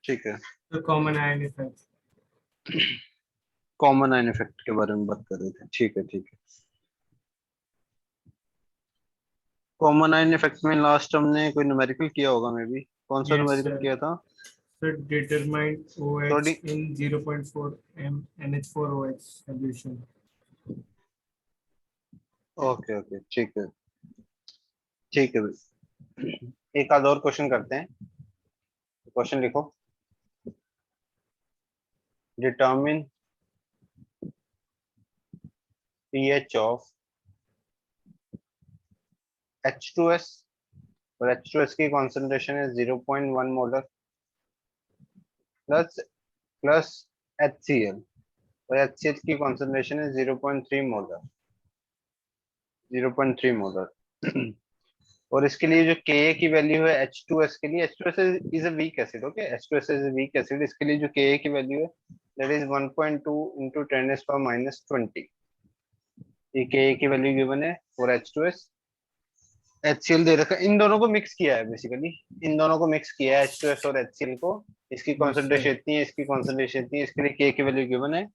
ठीक है, तो common ion effect. Common ion effect के बारे में बात कर रहे थे। ठीक है ठीक है। कॉमन आयन इफेक्ट में लास्ट हमने कोई न्यूमेरिकल किया होगा मे बी। कौन सा यस न्यूमेरिकल सर। किया था? So determine OH थोड़ी। in 0.4 m NH4OH solution. Okay okay ठीक है। ठीक है भाई, एक आध और क्वेश्चन करते हैं। क्वेश्चन लिखो। डिटर्मिन pH ऑफ H2S, और H2S की कॉन्सेंट्रेशन है 0.1 मोलर प्लस प्लस HCl, और HCl की कॉन्सेंट्रेशन है 0.3 मोलर, 0.3 मोलर। और इसके लिए जो Ka की वैल्यू है H2S के लिए, H2S is a weak acid. Okay, H2S is a weak acid. इसके लिए जो Ka की वैल्यू है दैट इज 1.2 इंटू 10⁻⁻20। ये Ka की वैल्यू गिवन है और H2S, HCl दे रखा है। इन दोनों को मिक्स किया है बेसिकली, इन दोनों को मिक्स किया है H2S और HCl को। इसकी Yes कॉन्सेंट्रेशन sir. इतनी है, इसकी कॉन्सेंट्रेशन इतनी है, इसके लिए K की वैल्यू गिवन है।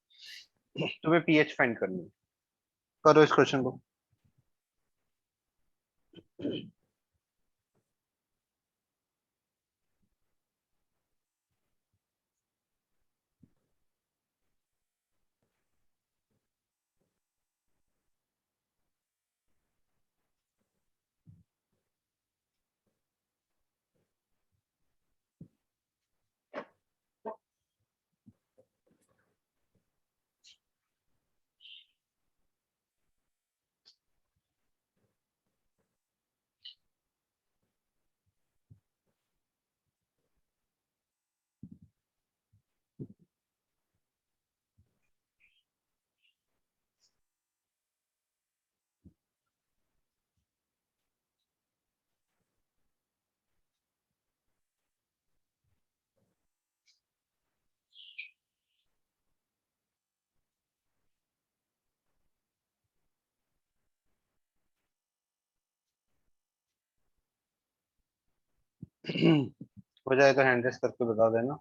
तुम्हें पीएच फाइंड करनी है। करो इस क्वेश्चन को। हो जाए तो हैंड रेस करके बता देना।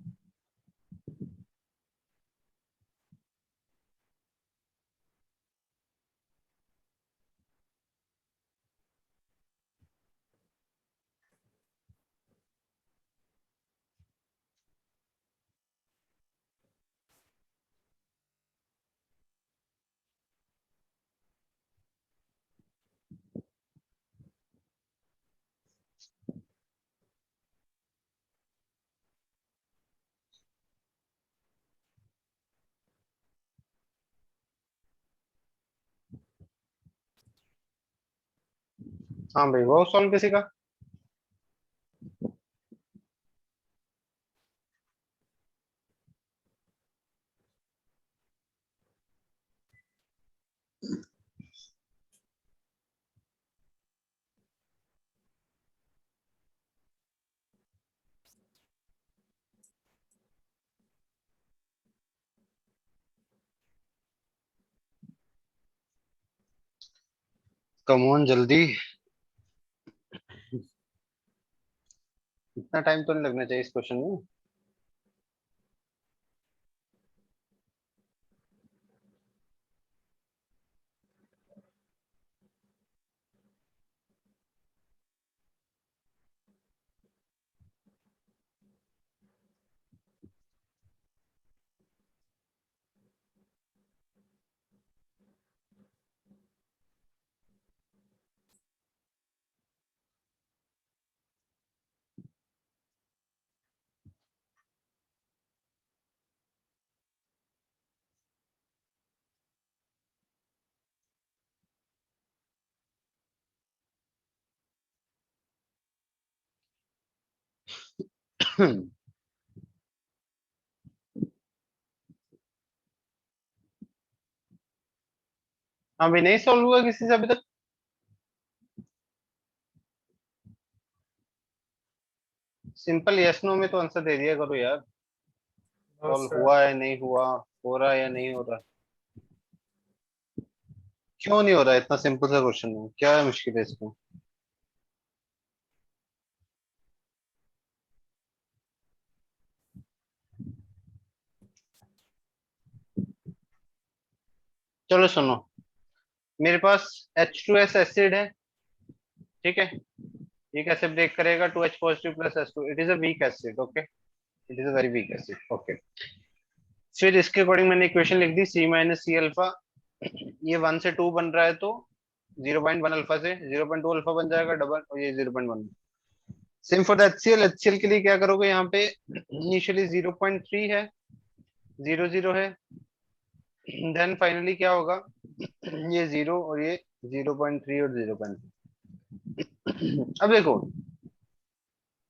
हाँ भाई, वो सॉल्व किसी का। कम ऑन जल्दी, इतना टाइम तो नहीं लगना चाहिए इस क्वेश्चन में। अभी नहीं सॉल्व हुआ किसी से अभी तक? सिंपल यस नो में तो आंसर दे दिया करो यार। No solve sir. हुआ है नहीं हुआ, हो रहा है या नहीं हो रहा। क्यों नहीं हो रहा? इतना सिंपल सा क्वेश्चन है, क्या है मुश्किल है इसमें? चलो सुनो, मेरे पास H2S एसिड है, ठीक है। ये कैसे ब्रेक करेगा? 2H positive plus H2, it is a weak acid, okay. It is a very weak acid, okay. फिर इसके अकॉर्डिंग मैंने इक्वेशन लिख दी, C माइनस सी अल्फा। ये 1 से 2 बन रहा है तो 0.1 अल्फा से 0.2 अल्फा बन जाएगा डबल, और ये 0.1। Same for the HCl। HCl के लिए क्या करोगे? यहाँ पे इनिशियली 0.3 है, 0 0 है, देन फाइनली क्या होगा? ये 0 और ये 0.3 और 0.3। अब देखो,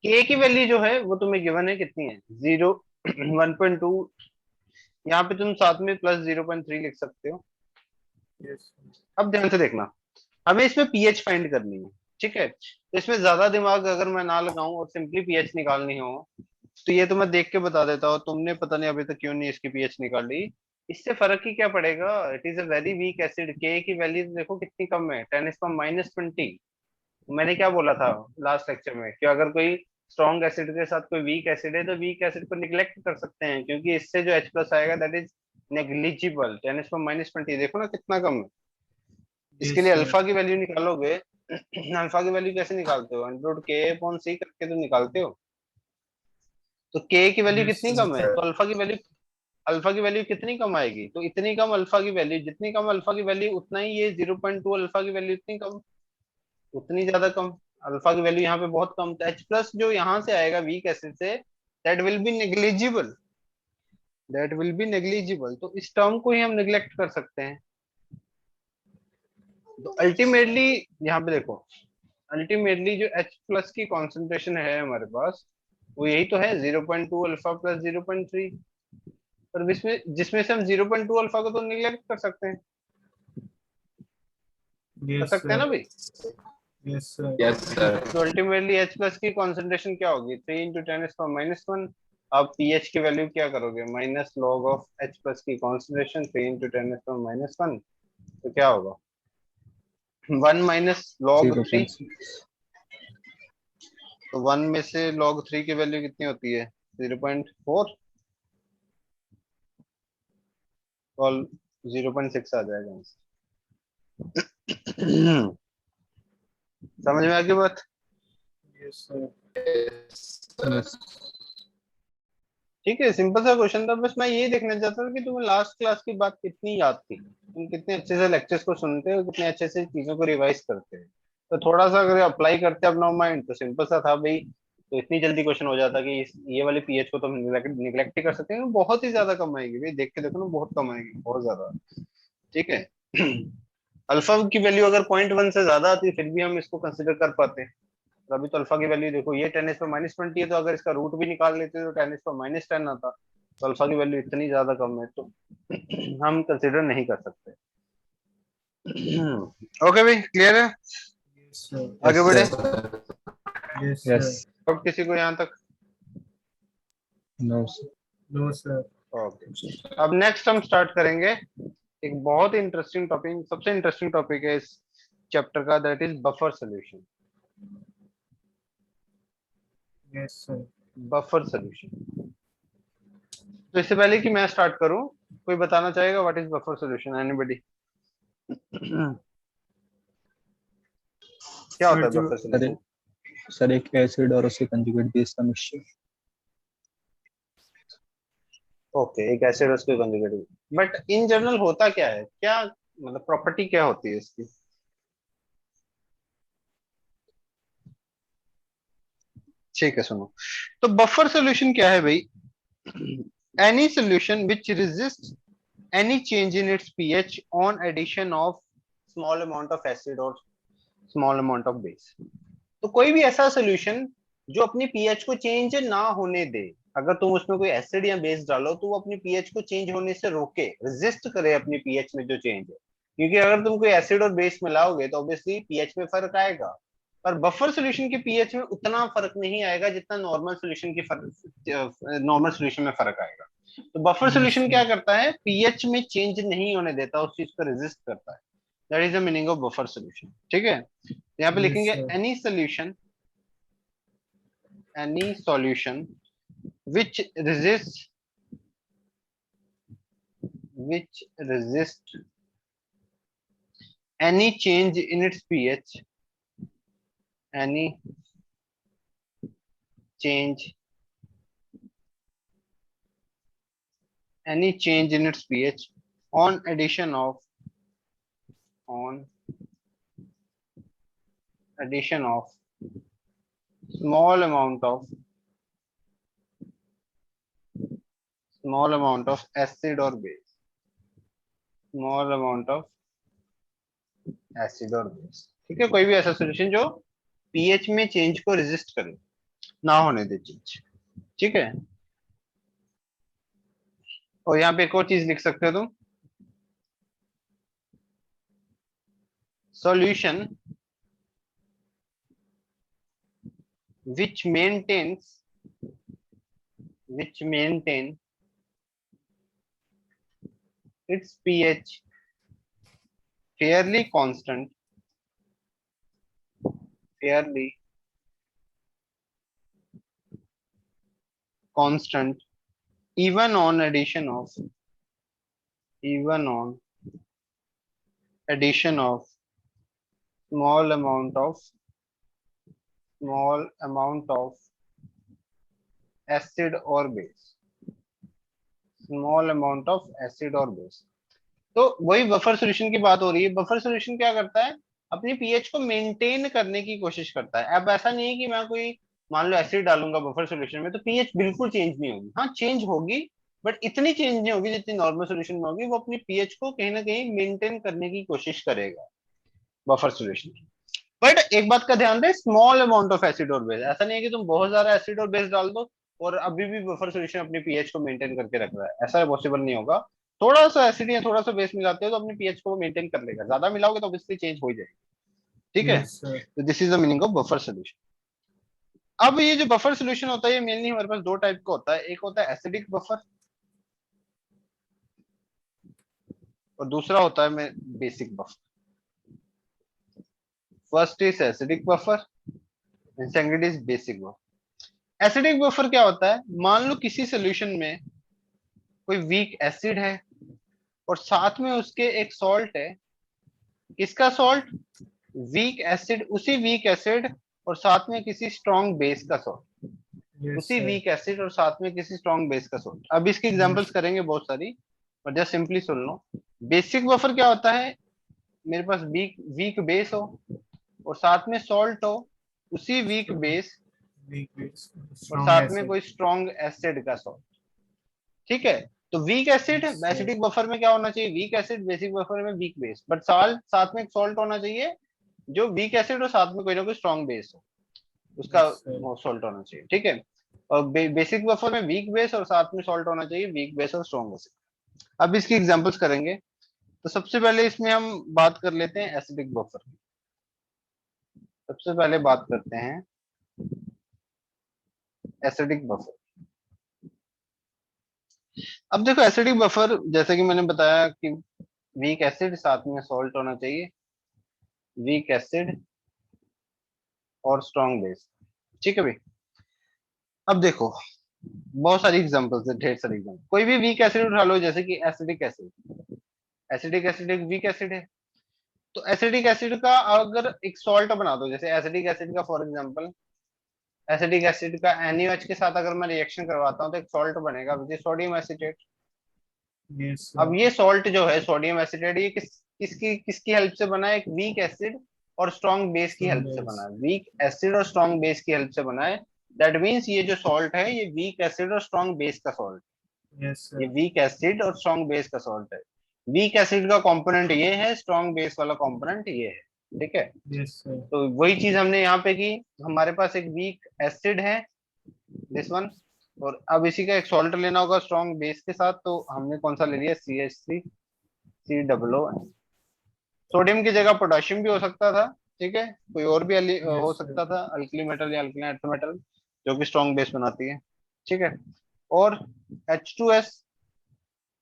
के की वैल्यू जो है वो तुम्हें गिवन है, कितनी है? 0, 1.2। यहाँ पे तुम साथ में प्लस 0.3 लिख सकते हो। Yes. अब ध्यान से देखना, हमें इसमें पीएच फाइंड करनी है, ठीक है। तो इसमें ज्यादा दिमाग अगर मैं ना लगाऊं और सिंपली पीएच निकालनी हो, तो ये तो मैं देख के बता देता हूँ। तुमने पता नहीं अभी तक क्यों नहीं इसकी पीएच निकाली। इससे फर्क ही क्या पड़ेगा? It is a very weak acid. के की वैल्यू देखो कितनी कम है, 10⁻20। मैंने क्या बोला था लास्ट लेक्चर में कि अगर कोई स्ट्रॉन्ग एसिड के साथ कोई वीक एसिड है तो वीक एसिड को निग्लेक्ट कर सकते हैं, क्योंकि इससे जो H प्लस आएगा दैट इज नेग्लिजिबल। 10⁻20 देखो ना कितना कम है। इसके Yes, लिए sir. अल्फा की वैल्यू निकालोगे। अल्फा की वैल्यू कैसे निकालते हो? अंडर के अपॉन सी करके तो निकालते हो। तो के की वैल्यू Yes, कितनी कम है, sir. तो अल्फा की वैल्यू कितनी कम आएगी? तो इतनी कम अल्फा की वैल्यू, जितनी कम अल्फा की वैल्यू उतना ही ये 0.2 अल्फा की वैल्यू इतनी कम, उतनी ज्यादा कम। अल्फा की वैल्यू यहाँ पे बहुत कम, तो H प्लस जो यहाँ से आएगा वीक एसिड से, that will B negligible. That will B negligible, तो इस टर्म को ही हम निग्लेक्ट कर सकते हैं। तो अल्टीमेटली यहाँ पे देखो, अल्टीमेटली जो H प्लस की कॉन्सेंट्रेशन है हमारे पास, वो यही तो है, 0.2 अल्फा प्लस 0.3। पर इसमें जिसमें से हम 0.2 अल्फा को तो निग्लेक्ट कर सकते हैं, कर Yes, सकते हैं sir. ना भाई? Yes, sir. Yes sir. तो अल्टीमेटली H प्लस की कॉन्सेंट्रेशन क्या होगी? 3 इंटू 10⁻⁻1। आप पीएच की वैल्यू क्या करोगे? Minus log of H plus की कॉन्सेंट्रेशन 3 इंटू 10⁻⁻1। तो क्या होगा? 1 माइनस लॉग 3। 0.6। तो 1 में से log 3 की वैल्यू कितनी होती है? 0.4 और 0.6 आ जाएगा। समझ में आ गई बात? Yes, sir. यस। ठीक है, सिंपल सा क्वेश्चन था। बस मैं ये देखना चाहता था कि तुम्हें लास्ट क्लास की बात कितनी याद थी, तुम कितने अच्छे से लेक्चर्स को सुनते हो, कितने अच्छे से चीजों को रिवाइज करते हो। तो थोड़ा सा अगर अप्लाई करते अपना माइंड तो सिंपल सा था भाई, तो इतनी जल्दी क्वेश्चन हो जाता कि ये वाली पीएच को तो हम निगलेक्ट ही कर सकते हैं, बहुत ही ज्यादा कम आएगी भाई। देख के देखो ना, बहुत कम आएगी, बहुत ज्यादा। ठीक है। अल्फा की वैल्यू अगर 0.1 से ज्यादा आती फिर भी हम इसको कंसिडर कर पाते हैं। तो अभी तो अल्फा की वैल्यू देखो, ये 10⁻20 है, तो अगर इसका रूट भी निकाल लेते तो 10⁻10 आता। तो अल्फा की वैल्यू इतनी ज्यादा कम है तो हम कंसिडर नहीं कर सकते। ओके भाई, क्लियर है? Yes, sir. आगे यस बढ़े। सर। Yes, yes. sir. अब किसी को यहाँ तक? No sir. No, sir. Okay, अब नेक्स्ट हम स्टार्ट करेंगे एक बहुत ही इंटरेस्टिंग टॉपिक, सबसे इंटरेस्टिंग टॉपिक है इस चैप्टर का, that is buffer solution. Yes, sir. Buffer solution. तो इससे पहले कि मैं स्टार्ट करूं, कोई बताना चाहेगा what is buffer solution? Anybody? क्या होता Sir, है जो बफर सर सॉल्यूशन? सर एक एसिड और उसके कंजुगेट बेस का मिक्सचर। ओके, एक एसिड उसके कंजुगेट। बट इन जनरल होता क्या है, क्या मतलब प्रॉपर्टी क्या होती है इसकी? ठीक है, सुनो। तो बफर सॉल्यूशन क्या है भाई? Any solution which resist any change in its pH on addition of small amount of acid or small amount of base। तो कोई भी ऐसा सोल्यूशन जो अपनी पीएच को चेंज ना होने दे, अगर तुम उसमें कोई एसिड या बेस डालो तो वो अपनी पीएच को चेंज होने से रोके, रेजिस्ट करे अपनी पीएच में जो चेंज है। क्योंकि अगर तुम कोई एसिड और बेस मिलाओगे तो ऑब्वियसली पीएच में फर्क आएगा। पर बफर सॉल्यूशन के पीएच में उतना फर्क नहीं आएगा जितना नॉर्मल सॉल्यूशन की नॉर्मल सॉल्यूशन में फर्क आएगा। तो बफर Yes, सॉल्यूशन sir. क्या करता है? पीएच में चेंज नहीं होने देता, उस चीज को रेजिस्ट करता है। That is the meaning of buffer solution. ठीक है, यहाँ पे Yes, लिखेंगे sir. Any solution which resist any change in its pH, any change in its pH on addition of small amount of acid or base, small amount of acid or base। ठीक है, कोई भी ऐसा solution जो pH में change को resist करे, ना होने दे चेंज। ठीक है, और यहाँ पे एक और चीज लिख सकते हो तुम, solution which maintain its pH fairly constant even on addition of small amount of acid or base, तो वही बफर सॉल्यूशन की बात हो रही है। बफर सॉल्यूशन क्या करता है, अपनी पीएच को मेंटेन करने की कोशिश करता है। अब ऐसा नहीं है कि मैं कोई मान लो एसिड डालूंगा बफर सॉल्यूशन में तो पीएच बिल्कुल चेंज नहीं होगी, हाँ चेंज होगी बट इतनी चेंज नहीं होगी जितनी नॉर्मल सॉल्यूशन में होगी। वो अपनी पीएच को कहीं ना कहीं मेंटेन करने की कोशिश करेगा बफर सॉल्यूशन की। बट एक बात का ध्यान रहे, स्मॉल अमाउंट ऑफ एसिड और बेस, ऐसा नहीं है कि तुम बहुत ज्यादा एसिड और बेस डाल दो और अभी भी बफर सॉल्यूशन अपनी पीएच को मेंटेन करके रख रहा है, ऐसा पॉसिबल नहीं होगा। थोड़ा सा एसिड या थोड़ा सा बेस मिलाते हो तो अपनी पीएच को मेंटेन कर लेगा, ज्यादा मिलाओगे तो ऑब्वियसली चेंज हो जाएगी। ठीक है, Yes, sir. तो this is the meaning of buffer solution. अब ये जो बफर सॉल्यूशन होता है ये मेनली हमारे पास दो टाइप का होता है, एक होता है एसिडिक बफर और दूसरा होता है basic buffer. First is acidic buffer and second is basic buffer. Acidic buffer क्या होता है, मान लो किसी सॉल्यूशन में कोई वीक एसिड है और साथ में उसके एक सॉल्ट है। किसका सॉल्ट, वीक एसिड, उसी वीक एसिड और साथ में किसी स्ट्रॉन्ग बेस का सॉल्ट, Yes, उसी sir. वीक एसिड और साथ में किसी स्ट्रॉन्ग बेस का सॉल्ट। अब इसकी एग्जांपल्स करेंगे बहुत सारी, पर जस्ट सिंपली सुन लो। बेसिक बफर क्या होता है, मेरे पास वीक वीक बेस हो और साथ में सॉल्ट हो, उसी वीक बेस Weak base, और strong साथ में acid. कोई स्ट्रॉन्ग एसिड का सॉल्ट। ठीक है, तो weak acid Yes, sir. Acidic buffer में क्या होना चाहिए, वीक एसिड, बेसिक बफर में वीक बेस, बट साल साथ में एक सॉल्ट होना चाहिए जो वीक एसिड और साथ में कोई ना कोई स्ट्रॉन्ग बेस हो, उसका Yes, sir. वो सॉल्ट होना चाहिए। ठीक है, और बेसिक बफर में वीक बेस और साथ में सॉल्ट होना चाहिए, वीक बेस और स्ट्रॉन्ग बेसिक। अब इसकी एग्जांपल्स करेंगे, तो सबसे पहले इसमें हम बात कर लेते हैं एसिडिक बफर की। सबसे पहले बात करते हैं एसिडिक बफर। अब देखो एसिडिक बफर जैसे कि मैंने बताया कि वीक एसिड साथ में सॉल्ट होना चाहिए, वीक एसिड और स्ट्रॉन्ग बेस। ठीक है भाई, अब देखो बहुत सारी एग्जांपल्स है, ढेर सारी एग्जांपल। कोई भी वीक एसिड उठा लो, जैसे कि एसिडिक एसिड, एसिडिक एसिड एक वीक एसिड है। तो एसिडिक एसिड का अगर एक सॉल्ट बना दो, जैसे एसिडिक एसिड का फॉर एग्जांपल, एसिडिक एसिड का NaOH के साथ अगर मैं रिएक्शन करवाता हूँ तो एक सॉल्ट बनेगा which is sodium acetate. Yes, अब sir. ये सॉल्ट जो है सोडियम एसिटेट, ये किसकी हेल्प से बना है, एक वीक एसिड और स्ट्रॉन्ग बेस की Strong हेल्प से बना base. है, वीक एसिड और स्ट्रॉन्ग बेस की हेल्प से बना है। दैट मीन्स ये जो सॉल्ट है ये वीक एसिड और स्ट्रॉन्ग बेस का सॉल्ट, Yes, ये sir. वीक एसिड और स्ट्रॉन्ग बेस का सॉल्ट है। वीक एसिड का कंपोनेंट ये है, स्ट्रॉन्ग बेस वाला कंपोनेंट ये है। ठीक है, Yes, sir. तो वही चीज हमने यहाँ पे की, हमारे पास एक वीक एसिड है दिस वन, और अब इसी का एक सॉल्ट लेना होगा स्ट्रॉन्ग बेस के साथ, तो हमने कौन सा ले लिया, CH3COO। सोडियम की जगह पोटेशियम भी हो सकता था। ठीक है, कोई और भी हो Yes, sir. सकता था, अल्कली मेटल या अल्कली अर्थ मेटल जो कि स्ट्रॉन्ग बेस बनाती है। ठीक है, और H2S,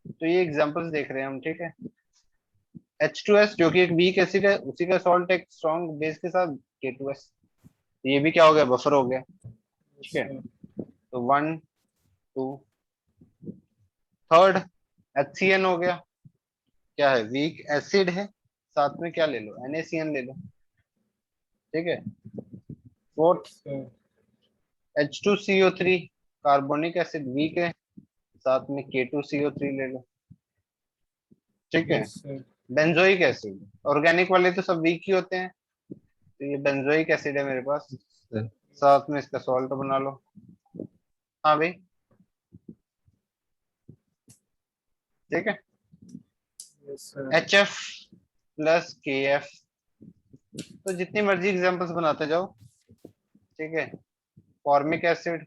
तो ये एग्जांपल्स देख रहे हैं हम। ठीक है, H2S जो कि एक वीक एसिड है, उसी का सॉल्ट एक स्ट्रॉन्ग बेस के साथ K2S, ये भी क्या हो गया, बफर हो गया। ठीक है, तो 1 2 थर्ड HCN हो गया, क्या है, वीक एसिड है, साथ में क्या ले लो, NaCN ले लो। ठीक है, fourth H2CO3 carbonic acid weak है, साथ में K2CO3 ले लो। ठीक है, बेंजोइक एसिड, ऑर्गेनिक वाले तो सब वीक ही होते हैं, तो ये बेंजोइक एसिड है मेरे पास, साथ में इसका सॉल्ट बना लो। हाँ भाई, ठीक है, HF प्लस KF, तो जितनी मर्जी एग्जांपल्स बनाते जाओ। ठीक है, फॉर्मिक एसिड,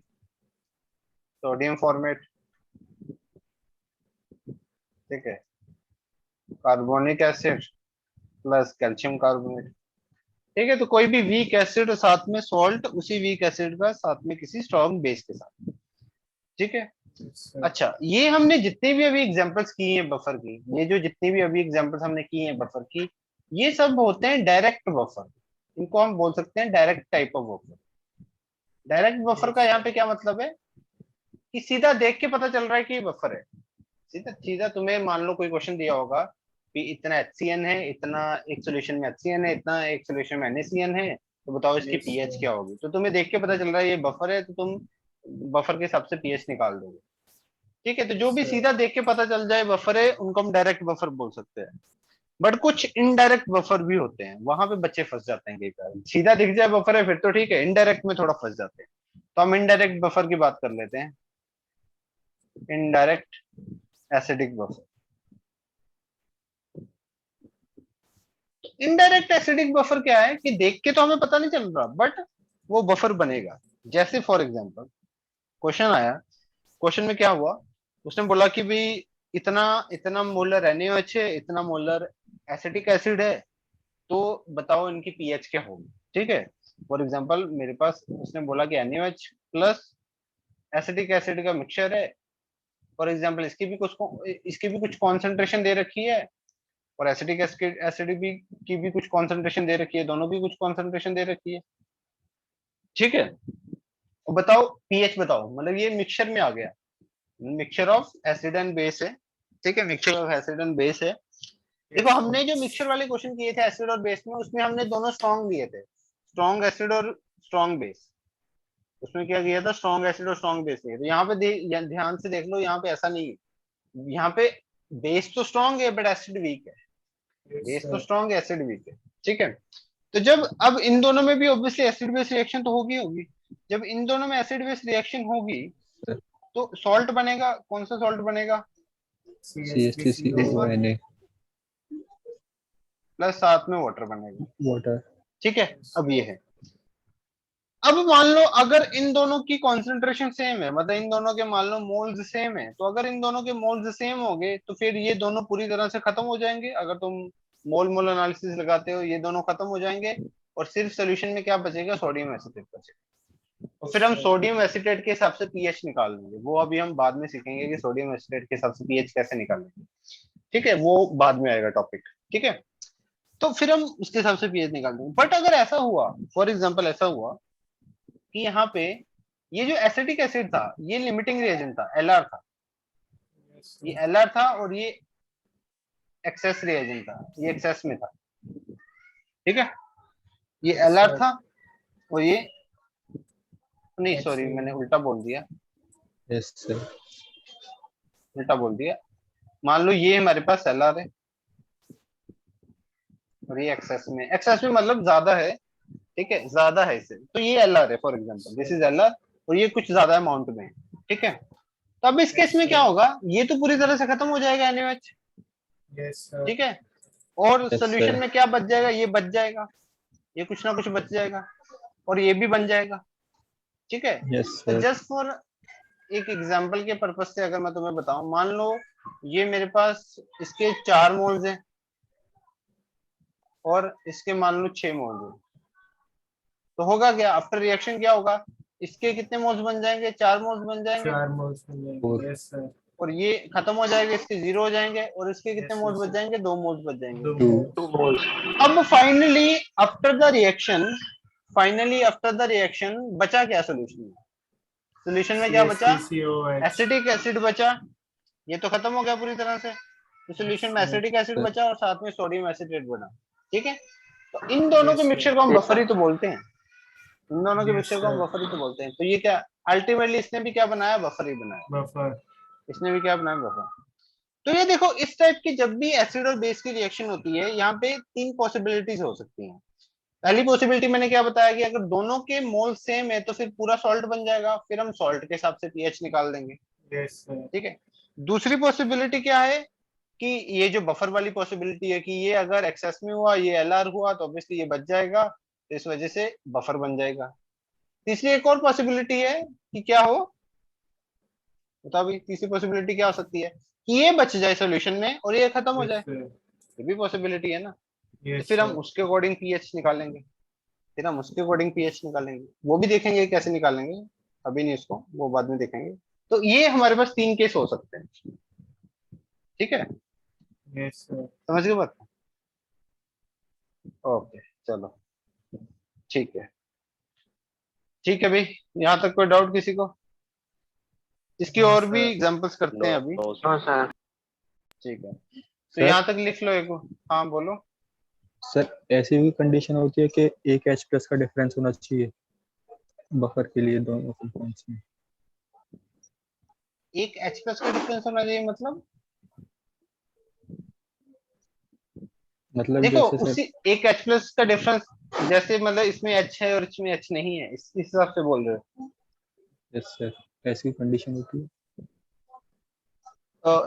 सोडियम फॉर्मेट, ठीक है, carbonic acid plus calcium carbonate. ठीक है, तो कोई भी वीक एसिड साथ में सॉल्ट, उसी वीक एसिड का साथ में किसी स्ट्रॉन्ग बेस के साथ। ठीक है, अच्छा, ये हमने जितने भी अभी एग्जांपल्स की हैं बफर की, ये जो जितनी भी अभी एग्जांपल्स हमने की हैं बफर की, ये सब होते हैं डायरेक्ट बफर, इनको हम बोल सकते हैं direct type of buffer. Direct buffer का यहाँ पे क्या मतलब है कि सीधा देख के पता चल रहा है कि ये बफर है। सीधा सीधा तुम्हें मान लो कोई क्वेश्चन दिया होगा कि इतना HCN है, इतना एक सोल्यूशन में HCN है, इतना एक सोल्यूशन में NaCN है, तो बताओ इसकी पीएच क्या होगी, तो तुम्हें देख के पता चल रहा है ये बफर है, तो तुम बफर के हिसाब से पीएच निकाल दोगे। ठीक है, तो जो भी सीधा देख के पता चल जाए बफर है, उनको हम डायरेक्ट बफर बोल सकते हैं। बट कुछ इनडायरेक्ट बफर भी होते हैं, वहां पे बच्चे फंस जाते हैं कई बार। सीधा दिख जाए बफर है फिर तो ठीक है, इनडायरेक्ट में थोड़ा फंस जाते हैं, तो हम इनडायरेक्ट बफर की बात कर लेते हैं। Indirect acidic buffer, indirect acidic buffer क्या है कि देख के तो हमें पता नहीं चल रहा, बट वो बफर बनेगा। जैसे फॉर एग्जांपल क्वेश्चन आया, क्वेश्चन में क्या हुआ, उसने बोला कि भाई इतना इतना मोलर NaOH है, इतना मोलर एसिटिक एसिड है, तो बताओ इनकी पीएच क्या होगी। ठीक है, फॉर एग्जांपल मेरे पास उसने बोला कि NaOH प्लस एसिटिक एसिड का मिक्सचर है, फॉर एग्जांपल इसकी भी कुछ कॉन्सेंट्रेशन दे रखी है, और एसिटिक एसिड भी की भी कुछ कॉन्सेंट्रेशन दे रखी है, दोनों की कुछ कॉन्सेंट्रेशन दे रखी है। ठीक है, और बताओ पीएच बताओ, मतलब ये मिक्सचर में आ गया, mixture of acid and base है। ठीक है, mixture of acid and base है। देखो हमने जो मिक्सचर वाले क्वेश्चन किए थे एसिड और बेस में, उसमें हमने दोनों स्ट्रॉन्ग लिए थे, स्ट्रॉन्ग एसिड और स्ट्रॉन्ग बेस। उसमें क्या किया था, स्ट्रॉन्ग एसिड और स्ट्रॉन्ग बेस लिए। तो यहाँ पे ध्यान से देख लो, यहाँ पे ऐसा नहीं है, यहाँ पे बेस तो स्ट्रॉन्ग है बट एसिड वीक है, बेस तो स्ट्रॉन्ग है एसिड वीक है। ठीक है, तो जब अब इन दोनों में भी ऑब्वियसली एसिड बेस रिएक्शन तो होगी होगी, जब इन दोनों में एसिड बेस रिएक्शन होगी तो सॉल्ट बनेगा, कौन सा सॉल्ट बनेगा, दिस वन, CH3CONA प्लस साथ में वाटर बनेगा। water. ठीक है, अब ये है, अब मान लो अगर इन दोनों की कॉन्सेंट्रेशन सेम है, मतलब इन दोनों के मान लो मोल्स सेम है, तो अगर इन दोनों के मोल्स सेम हो गए तो फिर ये दोनों पूरी तरह से खत्म हो जाएंगे। अगर तुम मोल मोल एनालिसिस लगाते हो, ये दोनों खत्म हो जाएंगे, और सिर्फ सोल्यूशन में क्या बचेगा, सोडियम एसिटेट बचेगा। और फिर हम सोडियम एसिटेट के हिसाब से पीएच निकाल लेंगे, वो अभी हम बाद में सीखेंगे कि सोडियम एसिटेट के हिसाब से पीएच कैसे निकालेंगे। ठीक है, वो बाद में आएगा टॉपिक। ठीक है, तो फिर हम उसके हिसाब से पीएच निकाल देंगे। बट अगर ऐसा हुआ, फॉर एग्जाम्पल ऐसा हुआ कि यहाँ पे ये जो एसिटिक एसिड था ये लिमिटिंग रिएजेंट था, LR था, ये LR था, और ये एक्सेस रिएजेंट था, ये एक्सेस में था। ठीक है, ये LR था और ये नहीं, सॉरी मैंने उल्टा बोल दिया, Yes, sir. उल्टा बोल दिया। मान लो ये हमारे पास LR है और ये एक्सेस में मतलब ज्यादा है। ठीक है, ज्यादा है इससे, तो ये LR है, for example this is LR, और ये कुछ ज्यादा अमाउंट में है। ठीक है, तो अब इस केस में क्या होगा, ये तो पूरी तरह से खत्म हो जाएगा NaOH। ठीक है, और Yes, सोल्यूशन sir. में क्या बच जाएगा, ये बच जाएगा, ये कुछ ना कुछ बच जाएगा, और ये भी बन जाएगा। ठीक है, Yes, तो sir. जस्ट फॉर एक एग्जांपल के पर्पज से अगर मैं तुम्हें बताऊं, मान लो ये मेरे पास इसके 4 मोल्स हैं और इसके मान लो 6 मोल्स हैं, तो होगा क्या, आफ्टर रिएक्शन क्या होगा, इसके कितने मोल्स बन जाएंगे, 4 मोल्स बन जाएंगे। Four. Yes, sir. और ये खत्म हो जाएगा, इसके 0 हो जाएंगे और इसके कितने Yes, मोल्स yes, बच yes. जाएंगे, 2 मोल्स बच जाएंगे। 2 2 moles. अब फाइनली आफ्टर द रिएक्शन बचा क्या सोल्यूशन में? सोल्यूशन में क्या बचा? CH3COH. एसिटिक एसिड बचा, ये तो खत्म हो गया पूरी तरह से। तो सोल्यूशन में एसिटिक एसिड बचा और साथ में सोडियम एसिटेट बना। ठीक है, तो इन दोनों के Yes, मिक्सचर sir. को हम बफर ही तो बोलते हैं, इन दोनों के Yes, मिक्सचर को हम sir. बफर ही तो बोलते हैं। तो ये क्या अल्टीमेटली इसने भी क्या बनाया, बफर ही बनाया, Buffer. इसने भी क्या बनाया, बफर। तो ये देखो, इस टाइप की जब भी एसिड और बेस की रिएक्शन होती है, यहाँ पे 3 पॉसिबिलिटीज हो सकती हैं। पहली पॉसिबिलिटी मैंने क्या बताया कि अगर दोनों के मोल सेम है तो फिर पूरा सॉल्ट बन जाएगा, फिर हम सॉल्ट के हिसाब से पीएच निकाल देंगे। Yes, sir. ठीक है, दूसरी पॉसिबिलिटी क्या है कि ये जो बफर वाली पॉसिबिलिटी है कि ये अगर एक्सेस में हुआ, ये एलआर हुआ, तो ऑब्वियसली ये बच जाएगा, तो इस वजह से बफर बन जाएगा। तीसरी एक और पॉसिबिलिटी है कि क्या हो, बताओ भाई, तीसरी पॉसिबिलिटी क्या हो सकती है कि ये बच जाए सॉल्यूशन में और ये खत्म हो Yes, जाए, sir. ये भी पॉसिबिलिटी है ना। तो Yes, फिर हम sir. उसके अकॉर्डिंग पीएच निकालेंगे, फिर हम उसके अकॉर्डिंग पीएच निकालेंगे, वो भी देखेंगे कैसे निकालेंगे, अभी नहीं, उसको वो बाद में देखेंगे। तो ये हमारे पास 3 केस हो सकते हैं। ठीक है, Yes, sir. समझ गए बात? ओके, चलो, ठीक है, ठीक है भाई, यहाँ तक कोई डाउट किसी को? इसकी No, और भी sir. एग्जांपल्स करते हैं अभी। No sir. ठीक है, तो सर यहाँ तक लिख लो एक। हाँ बोलो। सर ऐसी भी कंडीशन होती है कि एक H प्लस का डिफरेंस होना चाहिए बफर के लिए दोनों कंपाउंड्स में। एक H प्लस का डिफरेंस होना चाहिए मतलब देखो जैसे सर, उसी एक H प्लस का डिफरेंस, जैसे मतलब इसमें H है और इसमें H नहीं है, इस हिसाब से बोल रहे हो? यस सर, ऐसी कंडीशन होती है।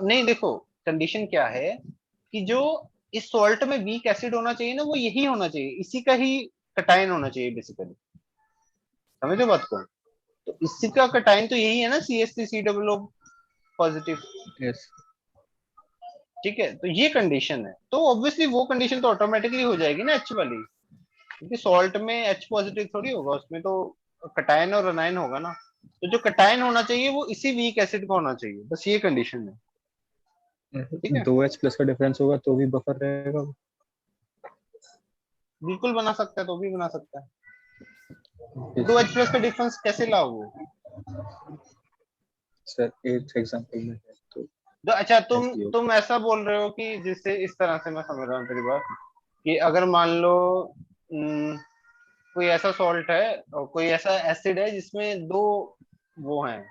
नहीं, देखो कंडीशन क्या है कि जो इस सॉल्ट में वीक एसिड होना चाहिए ना, वो यही होना चाहिए, इसी का ही कटायन होना चाहिए बेसिकली। समझो बात को, तो इसी का कटायन तो यही है ना, CH3COO पॉजिटिव। यस ठीक है, तो ये कंडीशन है, तो ऑब्वियसली वो कंडीशन तो ऑटोमेटिकली हो जाएगी ना H वाली, क्योंकि सॉल्ट में H पॉजिटिव थोड़ी होगा, उसमें तो कटायन और अनायन होगा ना। तो जो कटायन होना चाहिए वो इसी वीक एसिड का होना चाहिए, बस ये कंडीशन है। ठीक है, 2H प्लस का डिफरेंस होगा तो भी बफर रहेगा वो? बिल्कुल बना सकता है, तो भी बना सकता है। Yes, दो H प्लस का डिफरेंस कैसे लाओगे? सर एक एग्जांपल में है तो तो अच्छा, ऐसे ही होगा। तुम ऐसा बोल रहे हो कि जिससे इस तरह से मैं समझ रहा हूँ तेरी बात, कि अगर मान लो कोई ऐसा सॉल्ट है और कोई ऐसा एसिड है जिसमें दो वो हैं,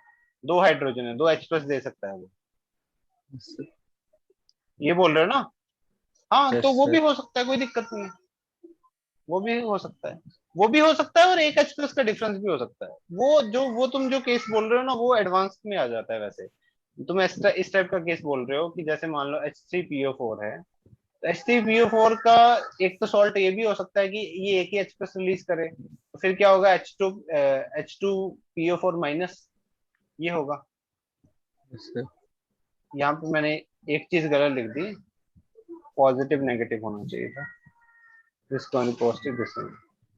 2 हाइड्रोजन है, 2 H प्लस दे सकता है वो, ये बोल रहे हो ना? हाँ, यस तो वो भी सर। हो सकता है, कोई दिक्कत नहीं है, वो भी हो सकता है, वो भी हो सकता है, और एक H प्लस का डिफरेंस भी हो सकता है। वो तुम जो केस बोल रहे हो ना, वो एडवांस में आ जाता है वैसे। तुम इस टाइप का केस बोल रहे हो कि जैसे मान लो H3PO4 है, तो H3PO4 का एक तो सॉल्ट ये भी हो सकता है कि ये एक ही H प्लस रिलीज करे, तो फिर क्या होगा, H2PO4 माइनस, ये होगा। Yes sir. यहाँ पे मैंने एक चीज गलत लिख दी, पॉजिटिव नेगेटिव होना चाहिए था, दिस पॉजिटिव दिस।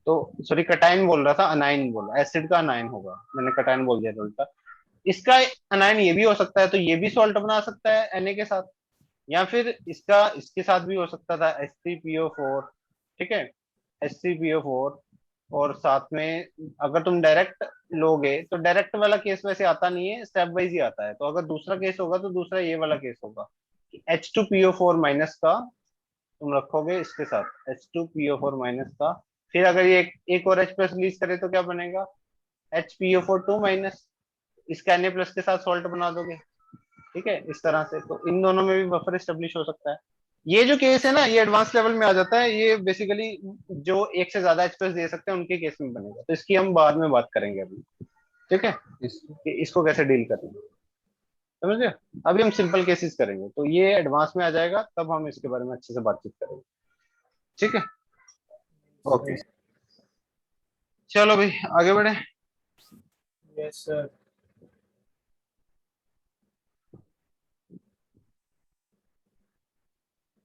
तो सॉरी, कटाइन बोल रहा था, अनाइन बोला, एसिड का अनाइन होगा, मैंने कटाइन बोल दिया था उल्टा। इसका अनाइन ये भी हो सकता है, तो ये भी सॉल्ट बना सकता है Na के साथ, या फिर इसका इसके साथ भी हो सकता था H3PO4। ठीक है, H3PO4, और साथ में अगर तुम डायरेक्ट लोगे तो डायरेक्ट वाला केस वैसे आता नहीं है, स्टेप वाइज ही आता है। तो अगर दूसरा केस होगा तो दूसरा ये वाला केस होगा, H2PO4 माइनस का तुम रखोगे इसके साथ, H2PO4 माइनस का, फिर अगर ये एक और H प्लस रिलीज करे तो क्या बनेगा, HPO4 2 माइनस, इसका Na प्लस के साथ सॉल्ट बना दोगे। ठीक है, इस तरह से तो इन दोनों में भी बफर स्टेब्लिश हो सकता है। ये जो केस है ना, ये एडवांस लेवल में आ जाता है, ये बेसिकली जो एक से ज्यादा H प्लस दे सकते हैं उनके केस में बनेगा, तो इसकी हम बाद में बात करेंगे अभी। ठीक है, यस कि इसको कैसे डील करेंगे, समझ गए? अभी हम सिंपल केसेस करेंगे, तो ये एडवांस में आ जाएगा, तब हम इसके बारे में अच्छे से बातचीत करेंगे। ठीक है, ओके, Yes, चलो भाई आगे बढ़े। yes, sir.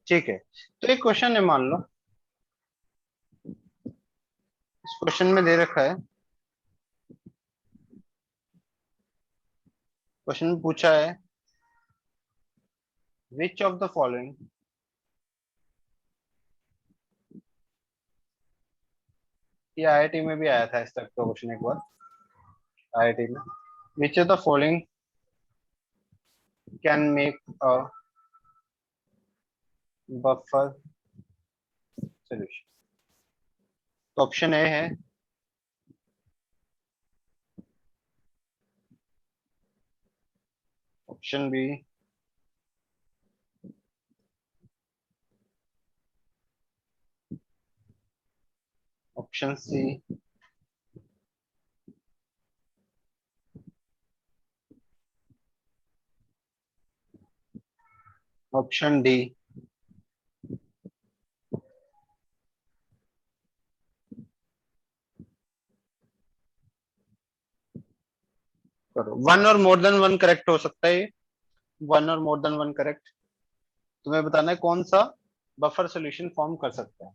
ठीक है, तो एक क्वेश्चन है, मान लो इस क्वेश्चन में दे रखा है, क्वेश्चन में पूछा है विच ऑफ द फॉलोइंग, ये आईआईटी में भी आया था इस टाइप का क्वेश्चन एक बार आईआईटी में, which of the following can make a buffer solution. तो ऑप्शन ए है option B, option C, option D. करो, वन और मोर देन वन करेक्ट हो सकता है, वन और मोर देन वन करेक्ट। तुम्हें बताना है कौन सा बफर सॉल्यूशन फॉर्म कर सकता है।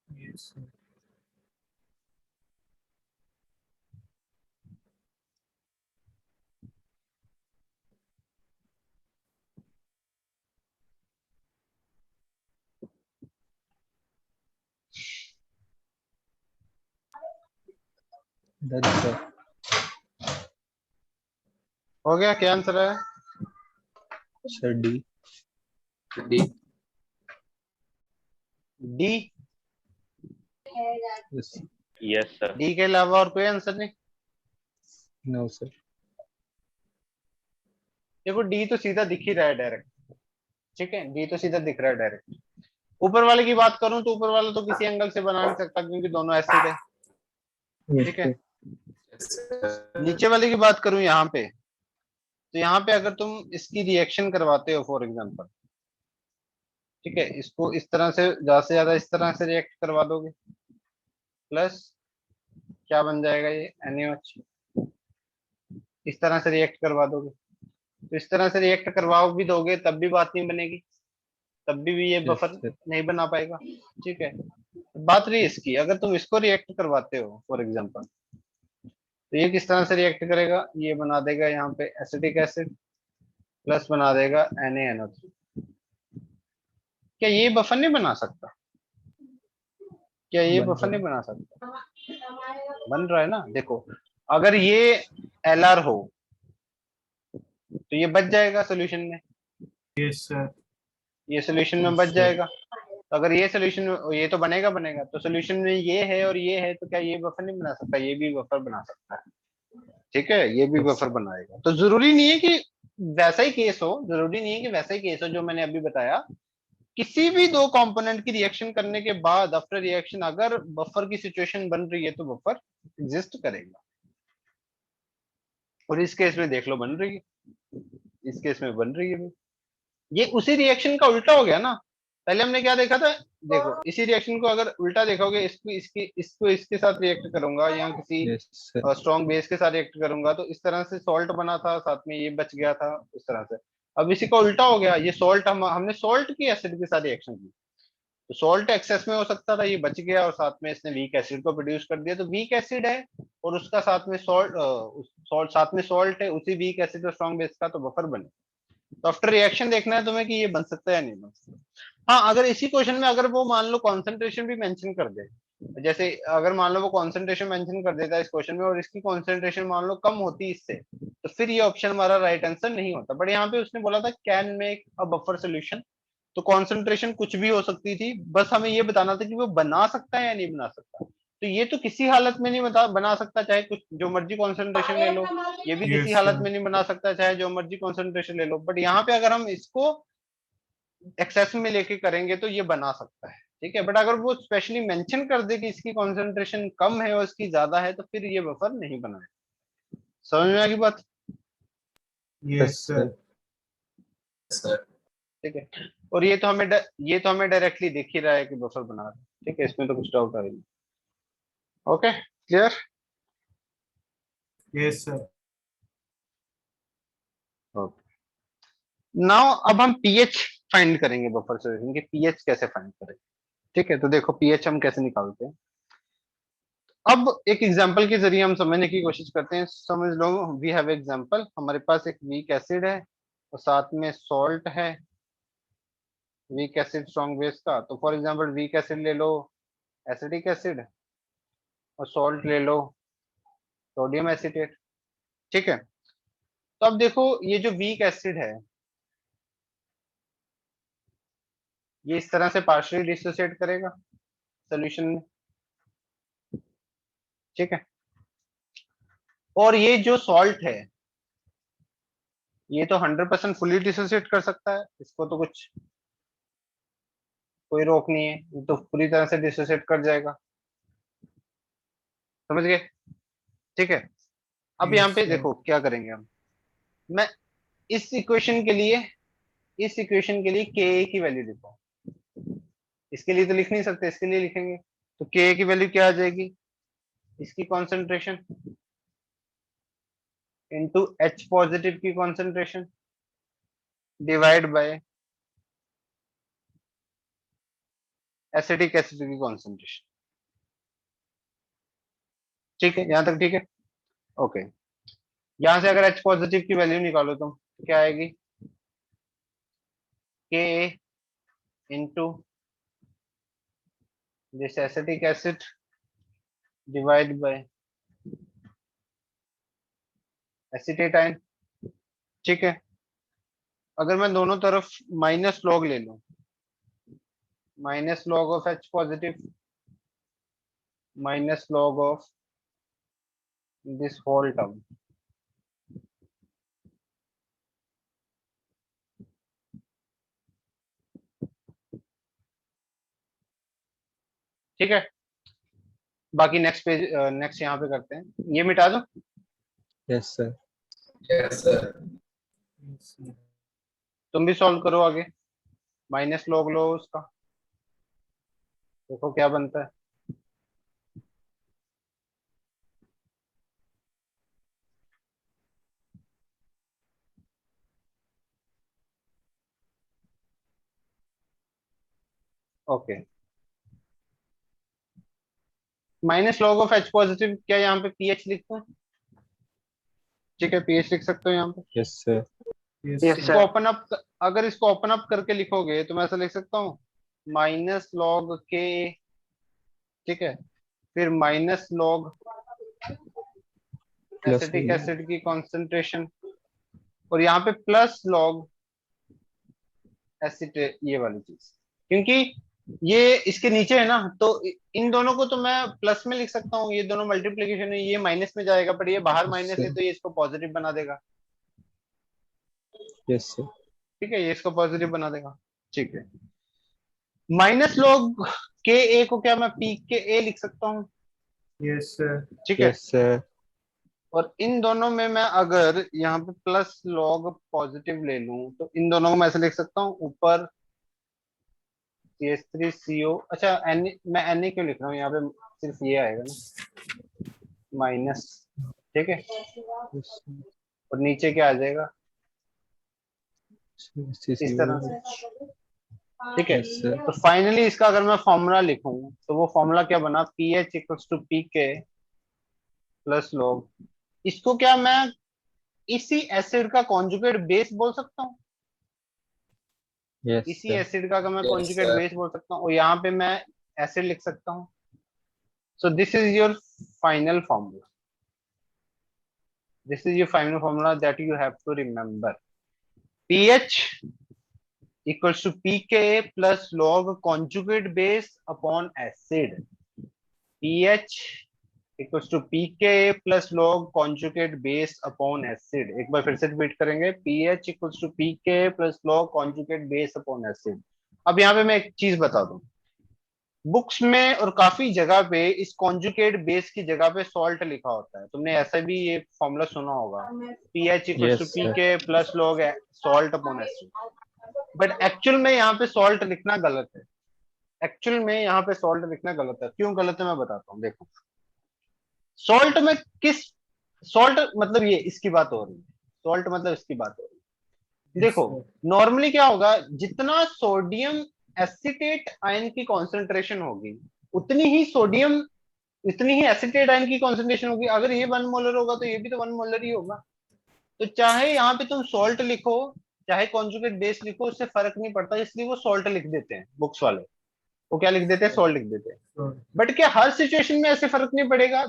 Yes, sir. Done, sir. हो गया, क्या आंसर है? Sir, D. D. D, Yes. Yes sir. D के अलावा और कोई आंसर नहीं? No, sir. देखो डी तो सीधा दिख ही रहा है डायरेक्ट, ठीक है, डी तो सीधा दिख रहा है डायरेक्ट। ऊपर वाले की बात करूं तो ऊपर वाला तो किसी एंगल से बना नहीं सकता क्योंकि दोनों एसिड है, Yes, ठीक है। sir. नीचे वाले की बात करूं यहाँ पे, तो यहाँ पे अगर तुम इसकी रिएक्शन करवाते हो फॉर एग्जांपल, ठीक है, इसको इस तरह से ज्यादा से ज्यादा इस तरह से रिएक्ट करवा दोगे, प्लस क्या बन जाएगा ये NaOH, इस तरह से रिएक्ट करवा दोगे, तो इस तरह से रिएक्ट करवाओ भी दोगे तब भी बात नहीं बनेगी, तब भी ये Yes, बफर sir. नहीं बना पाएगा, ठीक है। बात रही इसकी, अगर तुम इसको रिएक्ट करवाते हो फॉर एग्जांपल, तो ये किस तरह से रिएक्ट करेगा, ये बना देगा यहाँ पे एसिटिक एसिड प्लस बना देगा NaNO3। क्या ये बफर नहीं बना सकता? क्या ये बन बफर रहा नहीं बना सकता? बन रहा है ना। देखो अगर ये Lr हो तो ये बच जाएगा सोल्यूशन में, Yes, sir. ये सोल्यूशन में Yes, बच sir. जाएगा। तो अगर ये सोल्यूशन, ये तो बनेगा बनेगा, तो सोल्यूशन में ये है और ये है, तो क्या ये बफर नहीं बना सकता? ये भी बफर बना सकता है, ठीक है, ये भी Yes, बफर बनाएगा। तो जरूरी नहीं है कि वैसा ही केस हो, जरूरी नहीं है कि वैसा ही केस हो जो मैंने अभी बताया। किसी भी दो कंपोनेंट की रिएक्शन करने के बाद आफ्टर रिएक्शन अगर बफर की सिचुएशन बन रही है तो बफर एग्जिस्ट करेगा, और इस केस में देख लो बन रही है, इस केस में बन रही है। ये उसी रिएक्शन का उल्टा हो गया ना। पहले हमने क्या देखा था, देखो इसी रिएक्शन को अगर उल्टा देखोगे, इसको इसके साथ रिएक्ट करूंगा या किसी yes, sir. स्ट्रॉन्ग बेस के साथ रिएक्ट करूंगा, तो इस तरह से सॉल्ट बना था, साथ में ये बच गया था इस तरह से। अब इसी का उल्टा हो गया, ये सॉल्ट हमने सॉल्ट की एसिड के साथ रिएक्शन की, तो सॉल्ट एक्सेस में हो सकता था, ये बच गया और साथ में इसने वीक एसिड को प्रोड्यूस कर दिया। तो वीक एसिड है और उसका साथ में सॉल्ट साथ में सॉल्ट है, उसी वीक एसिड और स्ट्रॉन्ग बेस का, तो बफर बने। तो आफ्टर रिएक्शन देखना है तुम्हें कि ये बन सकता है या नहीं बन सकता। हाँ, अगर इसी क्वेश्चन में अगर वो मान लो कॉन्सेंट्रेशन भी मेंशन कर दे, जैसे अगर मान लो वो कॉन्सेंट्रेशन मेंशन कर देता है इस क्वेश्चन में और इसकी कॉन्सेंट्रेशन मान लो कम होती इससे, तो फिर ये ऑप्शन हमारा राइट आंसर नहीं होता। बट यहाँ पे उसने बोला था can make a buffer solution, तो कॉन्सेंट्रेशन कुछ भी हो सकती थी, बस हमें ये बताना था कि वो बना सकता है या नहीं बना सकता। तो ये तो किसी हालत में नहीं बना सकता, चाहे कुछ जो मर्जी कॉन्सेंट्रेशन ले लो, ये भी किसी Yes, हालत sir. में नहीं बना सकता चाहे जो मर्जी कॉन्सेंट्रेशन ले लो। बट यहाँ पे अगर हम इसको एक्सेस में लेके करेंगे तो ये बना सकता है, ठीक है। बट अगर वो स्पेशली मेंशन कर दे कि इसकी कॉन्सेंट्रेशन कम है और इसकी ज्यादा है, तो फिर ये बफर नहीं बनाए। समझ में आ गई बात? Yes, sir. ठीक है, और ये तो हमें डायरेक्टली दिख ही रहा है कि बफर बना रहे हैं, ठीक है, इसमें तो कुछ डाउट आ रही है। Okay, clear? Yes, sir. Okay, now अब हम पीएच फाइंड करेंगे बफर सॉल्यूशन के। पीएच कैसे फाइंड करेंगे, ठीक है। तो देखो पीएच हम कैसे निकालते हैं। अब एक एग्जांपल के जरिए हम समझने की कोशिश करते हैं। समझ लो वी हैव एग्जांपल, हमारे पास एक वीक एसिड है और साथ में सॉल्ट है वीक एसिड स्ट्रॉन्ग बेस का, तो फॉर एग्जांपल वीक एसिड ले लो एसिटिक एसिड, और सॉल्ट ले लो सोडियम एसिटेट। ठीक है, तो अब देखो ये जो वीक एसिड है ये इस तरह से पार्शियली डिसोसिएट करेगा सोल्यूशन में। ठीक है, और ये जो सॉल्ट है ये तो 100% फुली डिसोसिएट कर सकता है, इसको तो कुछ कोई रोक नहीं है, ये तो पूरी तरह से डिसोसिएट कर जाएगा। समझ गए? ठीक है, अब यहाँ Yes, पे sir. देखो क्या करेंगे हम। मैं इस इक्वेशन के लिए के की वैल्यू लिखूं, इसके लिए तो लिख नहीं सकते, इसके लिए लिखेंगे। तो के की वैल्यू क्या आ जाएगी, इसकी कॉन्सेंट्रेशन इनटू एच पॉजिटिव की concentration divide by acetic acid की कॉन्सेंट्रेशन। ठीक है, यहां तक ठीक है? ओके, यहां से अगर एच पॉजिटिव की वैल्यू निकालो तुम तो क्या आएगी, के into this acetic acid divide by acetate ion. ठीक है, अगर मैं दोनों तरफ माइनस लॉग ले लूं, minus log of H positive minus log of this whole term, ठीक है। बाकी नेक्स्ट पेज, नेक्स्ट यहाँ पे करते हैं, ये मिटा दो। Yes sir. Yes, sir. Yes, sir. तुम भी सॉल्व करो आगे, माइनस लॉग लो उसका, देखो क्या बनता है। Okay, minus log of H positive, क्या यहाँ पे पीएच लिखते हैं? ठीक है, पीएच लिख सकते हो यहाँ पे। Yes sir. Yes, Yes, sir. इसको ओपन अप, अगर इसको ओपन अप करके लिखोगे तो मैं ऐसा लिख सकता हूँ माइनस लॉग के, ठीक है, फिर minus log plus acetic acid की कॉन्सेंट्रेशन, और यहाँ पे प्लस लॉग एसिटेट, ये वाली चीज, क्योंकि ये इसके नीचे है ना, तो इन दोनों को तो मैं प्लस में लिख सकता हूँ, ये दोनों मल्टीप्लीकेशन है, ये माइनस में जाएगा, पर ये बाहर माइनस है तो ये इसको पॉजिटिव बना देगा। Yes sir. ठीक है, ये इसको पॉजिटिव बना देगा। ठीक है, माइनस लॉग के ए को क्या मैं पी के ए लिख सकता हूँ? Yes, sir. ठीक है, यस सर। और इन दोनों में मैं अगर यहाँ पे प्लस लॉग पॉजिटिव ले लूं तो इन दोनों को मैं ऐसे लिख सकता हूँ, ऊपर CH3CO, अच्छा एन, मैं एन क्यों लिख रहा हूँ यहाँ पे, सिर्फ ये आएगा ना माइनस। ठीक है, और नीचे क्या आ जाएगा इस तरह से। ठीक है, यस सर। तो फाइनली इसका अगर मैं फॉर्मूला लिखूं तो वो फॉर्मूला क्या बना, pH equals to P K plus log, इसको क्या मैं इसी एसिड का कॉन्जुगेट बेस बोल सकता हूँ, यस इसी सर। एसिड का मैं Yes, कॉन्जुगेट sir. बेस बोल सकता हूँ, और यहाँ पे मैं एसिड लिख सकता हूँ। So this is your final formula, this is your final formula that you have to remember, pH equals to pKa plus log conjugate base upon acid, pH equals to pKa plus log conjugate base upon acid। एक बार फिर से repeat करेंगे, pH equals to pKa plus log conjugate base upon acid। अब यहाँ पे मैं एक चीज बता दूं, बुक्स में और काफी जगह पे इस कॉन्जुगेट बेस की जगह पे सॉल्ट लिखा होता है, तुमने ऐसा भी ये फॉर्मूला सुना होगा, pH equals to Yes, sir. pK plus log salt upon acid, but actual में यहाँ पे सॉल्ट लिखना गलत है, एक्चुअल में यहाँ पे सॉल्ट लिखना गलत है। क्यों गलत है मैं बताता हूँ, देखो सॉल्ट में किस, सॉल्ट मतलब ये इसकी बात हो रही है, सॉल्ट मतलब इसकी बात हो रही है। Yes, देखो sir. नॉर्मली क्या होगा, जितना सोडियम एसिटेट आयन की कॉन्सेंट्रेशन होगी उतनी ही सोडियम, इतनी ही एसिटेट आयन की कॉन्सेंट्रेशन होगी। अगर ये 1 मोलर होगा तो ये भी तो 1 मोलर ही होगा। तो चाहे यहाँ पे तुम सॉल्ट लिखो चाहे कॉन्जुगेट बेस लिखो, उससे फर्क नहीं पड़ता, इसलिए वो सॉल्ट लिख देते हैं बुक्स वाले। वो क्या लिख देते हैं? सॉल्ट लिख देते हैं। Salt. बट क्या हर सिचुएशन में ऐसे फर्क नहीं पड़ेगा?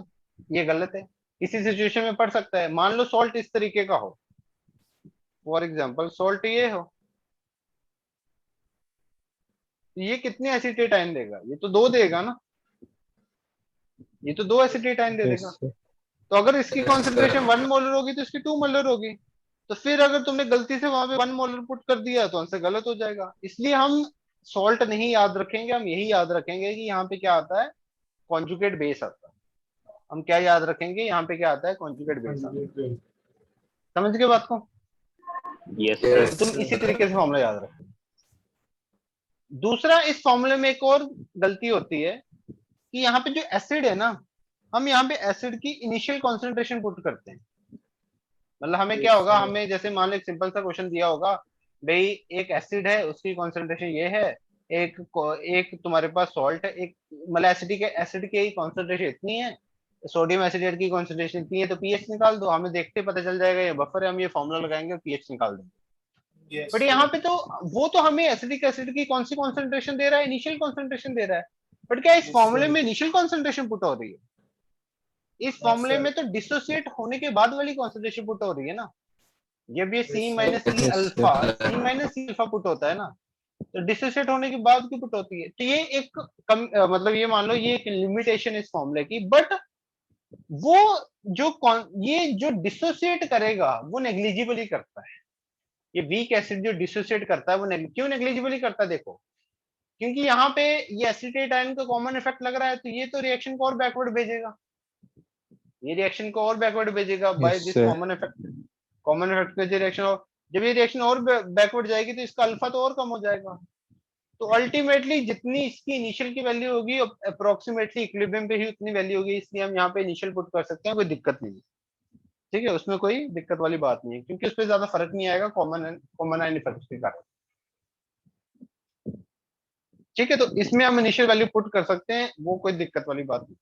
ये गलत है। किसी सिचुएशन में पड़ सकता है। मान लो सॉल्ट इस तरीके का हो, फॉर एग्जाम्पल सॉल्ट ये हो, ये कितने एसिटेट आयन देगा? ये तो 2 देगा ना, ये तो 2 एसिटेट आयन दे यस देगा। सर। तो अगर इसकी कॉन्सेंट्रेशन 1 मोलर होगी तो इसकी 2 मोलर होगी। तो फिर अगर तुमने गलती से वहां पे 1 मोलर पुट कर दिया तो आंसर गलत हो जाएगा। इसलिए हम सॉल्ट नहीं याद रखेंगे, हम यही याद रखेंगे कि यहाँ पे क्या आता है? कॉन्जुगेट बेस आता है। हम क्या याद रखेंगे? यहाँ पे क्या आता है? कॉन्जुगेट बेस आता है। Conjugate base. समझ गए बात को? यस तो सर। तुम इसी तरीके से फॉर्मूला याद रखो। दूसरा, इस फॉर्मूले में एक और गलती होती है कि यहाँ पे जो एसिड है ना, हम यहाँ पे एसिड की इनिशियल कॉन्सेंट्रेशन पुट करते हैं। मतलब हमें क्या होगा, हमें जैसे मान लो एक सिंपल सा क्वेश्चन दिया होगा, भाई एक एसिड है, उसकी कॉन्सेंट्रेशन ये है, एक तुम्हारे पास सॉल्ट है, एक मतलब एसिड की कॉन्सेंट्रेशन इतनी है, सोडियम एसिडेट की कॉन्सेंट्रेशन इतनी है, तो पीएच निकाल दो। हमें देखते पता चल जाएगा ये बफर है, हम ये फॉर्मूला लगाएंगे और पीएच निकाल देंगे। Yes. बट यहाँ पे तो वो तो हमें एसिडिक एसिड की कौन सी कॉन्सेंट्रेशन दे रहा है? इनिशियल कॉन्सेंट्रेशन दे रहा है। बट क्या इस Yes, फॉर्मूले sir. में इनिशियल कॉन्सेंट्रेशन पुट हो रही है? इस Yes, फॉर्मूले sir. में तो डिसोसिएट होने के बाद वाली कॉन्सेंट्रेशन पुट हो रही है ना। जब ये सी Yes, माइनस sir. सी Yes, अल्फा, सी माइनस सी अल्फा पुट होता है ना, तो डिसोसिएट होने के बाद की पुट होती है। तो ये एक मतलब ये मान लो ये एक लिमिटेशन इस फॉर्मूले की। बट वो ये जो डिसोसिएट करेगा वो नेग्लिजिबली करता है। ये वीक एसिड जो डिसोसिएट करता है वो क्यों नेग्लिजिबली करता है? देखो, क्योंकि यहाँ पे ये एसिटेट आयन का कॉमन इफेक्ट लग रहा है, तो ये तो रिएक्शन को और बैकवर्ड भेजेगा, ये रिएक्शन को और बैकवर्ड भेजेगा by yes this sir. Common effect. Common effect पे जो रिएक्शन हो, जब ये रिएक्शन और बैकवर्ड जाएगी तो इसका अल्फा तो और कम हो जाएगा। तो अल्टीमेटली जितनी इसकी इनिशियल की वैल्यू होगी अप्रोक्सीमेटली इक्विलिब्रियम पे ही उतनी वैल्यू होगी, इसलिए हम यहाँ पे इनिशियल पुट कर सकते हैं, कोई दिक्कत नहीं है। ठीक है, उसमें कोई दिक्कत वाली बात नहीं है, क्योंकि उस पर ज्यादा फर्क नहीं आएगा कॉमन आयन इफेक्ट के कारण। ठीक है, तो इसमें हम इनिशियल वैल्यू पुट कर सकते हैं, वो कोई दिक्कत वाली बात नहीं।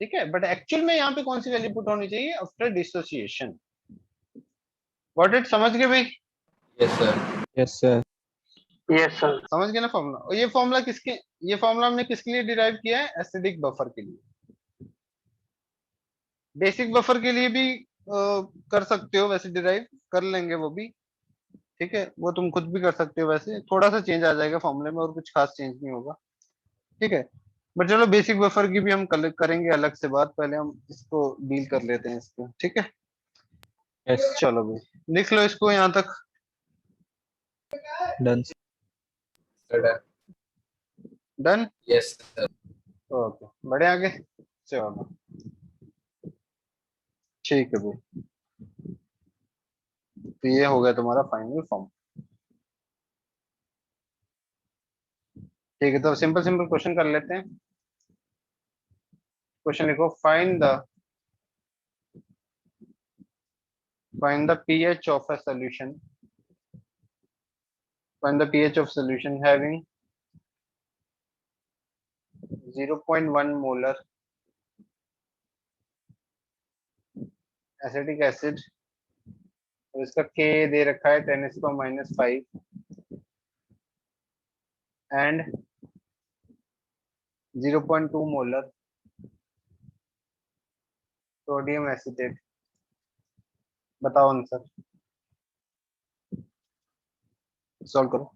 ठीक है, बट एक्चुअल में यहाँ पे कौन सी वैल्यू पुट होनी चाहिए? After dissociation. व्हाट इट, समझ गए भाई? Yes sir. Yes sir. Yes sir, समझ गए ना फॉर्मूला? और ये फॉर्मूला हमने किसके लिए डिराइव किया है? एसिडिक बफर के लिए। बेसिक बफर के लिए भी कर सकते हो वैसे, डिराइव कर लेंगे वो भी। ठीक है, वो तुम खुद भी कर सकते हो, वैसे थोड़ा सा चेंज आ जाएगा फॉर्मूले में और कुछ खास चेंज नहीं होगा। ठीक है, बट चलो बेसिक बफर की भी हम करेंगे अलग से बात, पहले हम इसको डील कर लेते हैं इसको। ठीक है, Yes. चलो भाई लिख लो इसको यहाँ तक। Done. Done? Yes sir. Okay, बढ़े आगे। चलो ठीक है भाई, तो ये हो गया तुम्हारा फाइनल फॉर्म। ठीक है, तो सिंपल सिंपल क्वेश्चन कर लेते हैं। क्वेश्चन लिखो, find the pH of a solution, find the pH of solution having 0.1 molar acetic acid, और इसका K दे रखा है 10⁻⁵ एंड 0.2 मोलर सोडियम एसिटेट। बताओ आंसर, सॉल्व करो।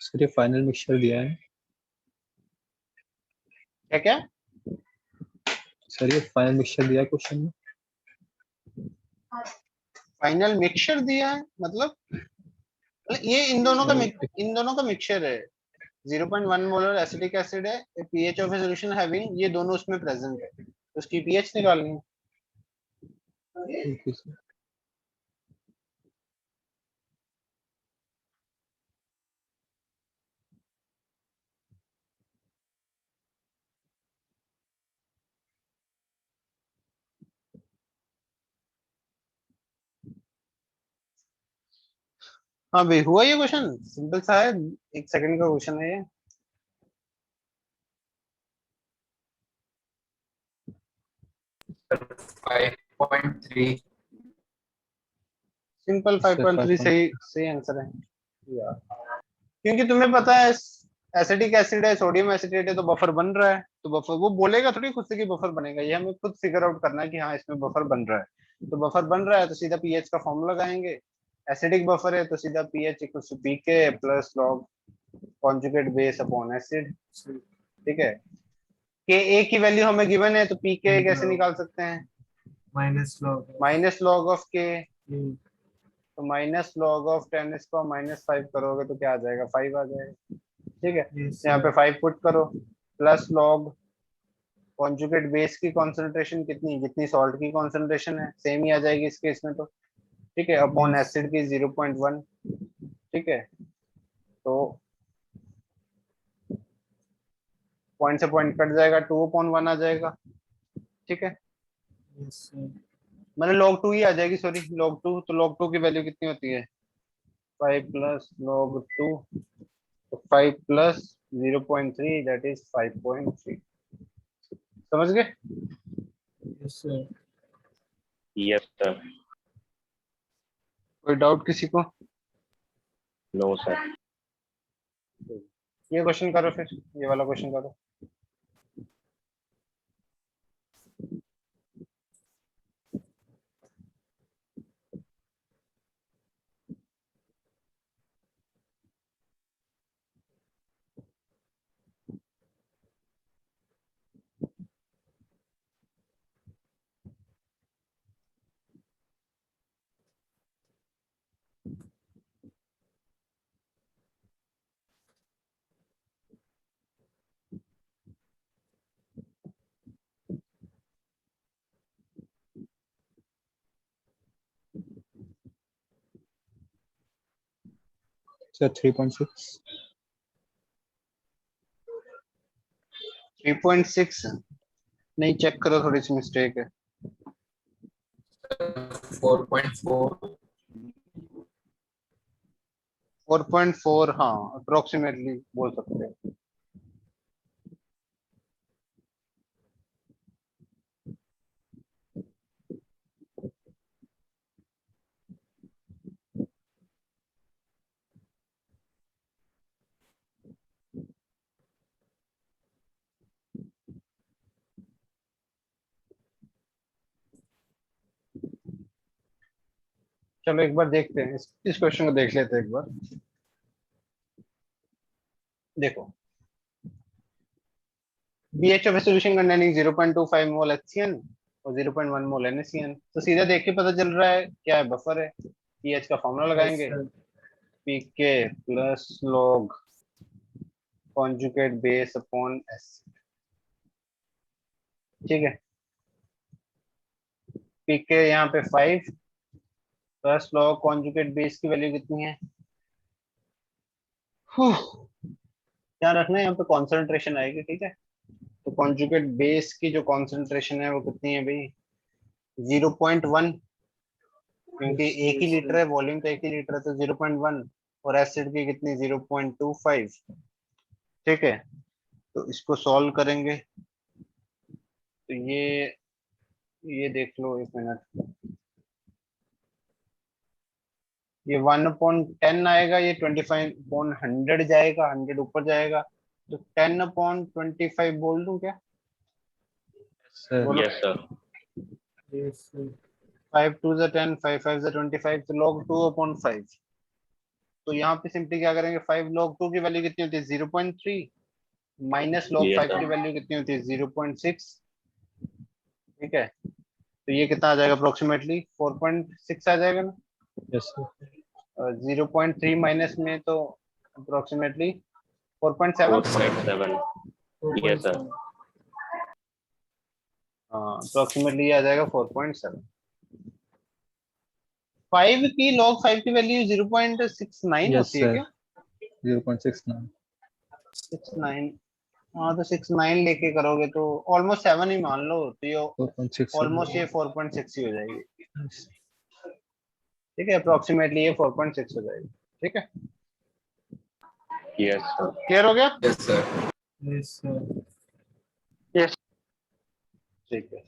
सर ये फाइनल मिक्सचर दिया है। क्या क्या? सर ये फाइनल मिक्सचर दिया है क्वेश्चन में। फाइनल मिक्सचर दिया है मतलब? ये इन दोनों का मिक्सचर है। 0.1 मोलर एसिटिक एसिड है, pH of A solution having, ये दोनों उसमें प्रेजेंट है, तो उसकी pH निकालनी है। Okay sir. हाँ भाई, हुआ ये क्वेश्चन, सिंपल सा है, 1 सेकंड का क्वेश्चन है ये। 5.3. सिंपल सर 5.3 सही सही आंसर है यार, क्योंकि तुम्हें पता है एसिटिक एसिड है, सोडियम एसिटेट है, तो बफर बन रहा है, तो बफर वो बोलेगा थोड़ी खुद से कि बफर बनेगा, ये हमें खुद फिगर आउट करना है कि हाँ इसमें बफर बन रहा है, तो बफर बन रहा है तो सीधा पीएच का फॉर्मूला लगाएंगे, एसिडिक बफर है तो सीधा pH equals to pK plus log conjugate base upon acid, ठीक है। के ए की वैल्यू हमें गिवन है, तो पीके कैसे निकाल सकते हैं, minus log minus log of के, Hmm. तो माइनस लॉग ऑफ 10 इसको -5 करोगे तो क्या आ जाएगा, 5 आ जाएगा, ठीक है। Yes, यहाँ पे sir. 5 पुट करो, प्लस लॉग कॉन्जुगेट बेस की कॉन्सेंट्रेशन कितनी, जितनी सॉल्ट की कॉन्सेंट्रेशन है सेम ही आ जाएगी इस केस में, तो ठीक है, अपॉन Yes. एसिड की 0.1, ठीक है, तो पॉइंट से पॉइंट कट जाएगा, 2/1 आ जाएगा, ठीक है, Yes, sir. मतलब log 2 ही आ जाएगी, सॉरी log 2, तो log 2 की वैल्यू कितनी होती है, 5 प्लस log 2, तो 5 प्लस 0.3 दैट इज 5.3, समझ गए। Yes, sir. Yes, sir. कोई डाउट किसी को, No, sir. ये क्वेश्चन करो, फिर ये वाला क्वेश्चन करो। सर 3.6। 3.6 नहीं, चेक करो, थोड़ी सी मिस्टेक है। 4.4. 4.4, हाँ अप्रोक्सीमेटली बोल सकते हैं। चलो एक बार देखते हैं, इस क्वेश्चन को देख लेते हैं एक बार। देखो, BH of a solution containing 0.25 mole HCN और 0.1 मोल NaCN, तो सीधा देख के पता चल रहा है क्या है, बफर है, पीएच का फॉर्मूला Yes, लगाएंगे, sir. PK plus log conjugate base upon acid, ठीक है, पीके यहाँ पे 5 प्लस लॉग कॉन्जुगेट बेस की वैल्यू कितनी है, ध्यान रखना है यहाँ पे कॉन्सेंट्रेशन आएगी, ठीक है, तो कॉन्जुगेट बेस की जो कॉन्सेंट्रेशन है वो कितनी है भाई, 0.1, क्योंकि Yes, एक ही yes, लीटर sir. है, वॉल्यूम तो एक ही लीटर है, तो 0.1, और एसिड की कितनी 0.25, ठीक है, तो इसको सॉल्व करेंगे, तो ये देख लो, 1 मिनट, ये 1/10 आएगा, ये 25/100 जाएगा, 100 ऊपर जाएगा, तो 10/25 बोल दूं क्या, सर बोलो। Yes, sir. Yes, sir. 5 2 ज़ा 10, 5 5 ज़ा 25, तो log 2/5, तो यहाँ पे सिंपली क्या करेंगे, 5 log 2 की वैल्यू कितनी होती है 0.3, माइनस log Yes, 5 sir. की वैल्यू कितनी होती है 0.6, ठीक है, तो ये कितना आ जाएगा, अप्रोक्सीमेटली 4.6 आ जाएगा ना, यस सर। 0.3 माइनस में तो अप्रोक्सीमेटली 4.7। 4.7 yes sir 4.7. हाँ अप्रोक्सीमेटली आ जाएगा 4.7। 5 की log 5 की वैल्यू 0.69 यस होती है सर क्या? 0.69 69। हाँ तो 69 लेके करोगे तो ऑलमोस्ट 7 ही मान लो, तो ये 4.6 ऑलमोस्ट ये 4.6 ही हो जाएगी। ठीक है, अप्रोक्सीमेटली ये 4.6 हो जाएगी। ठीक है, yes sir क्लियर हो गया? yes sir Yes, sir. ठीक है,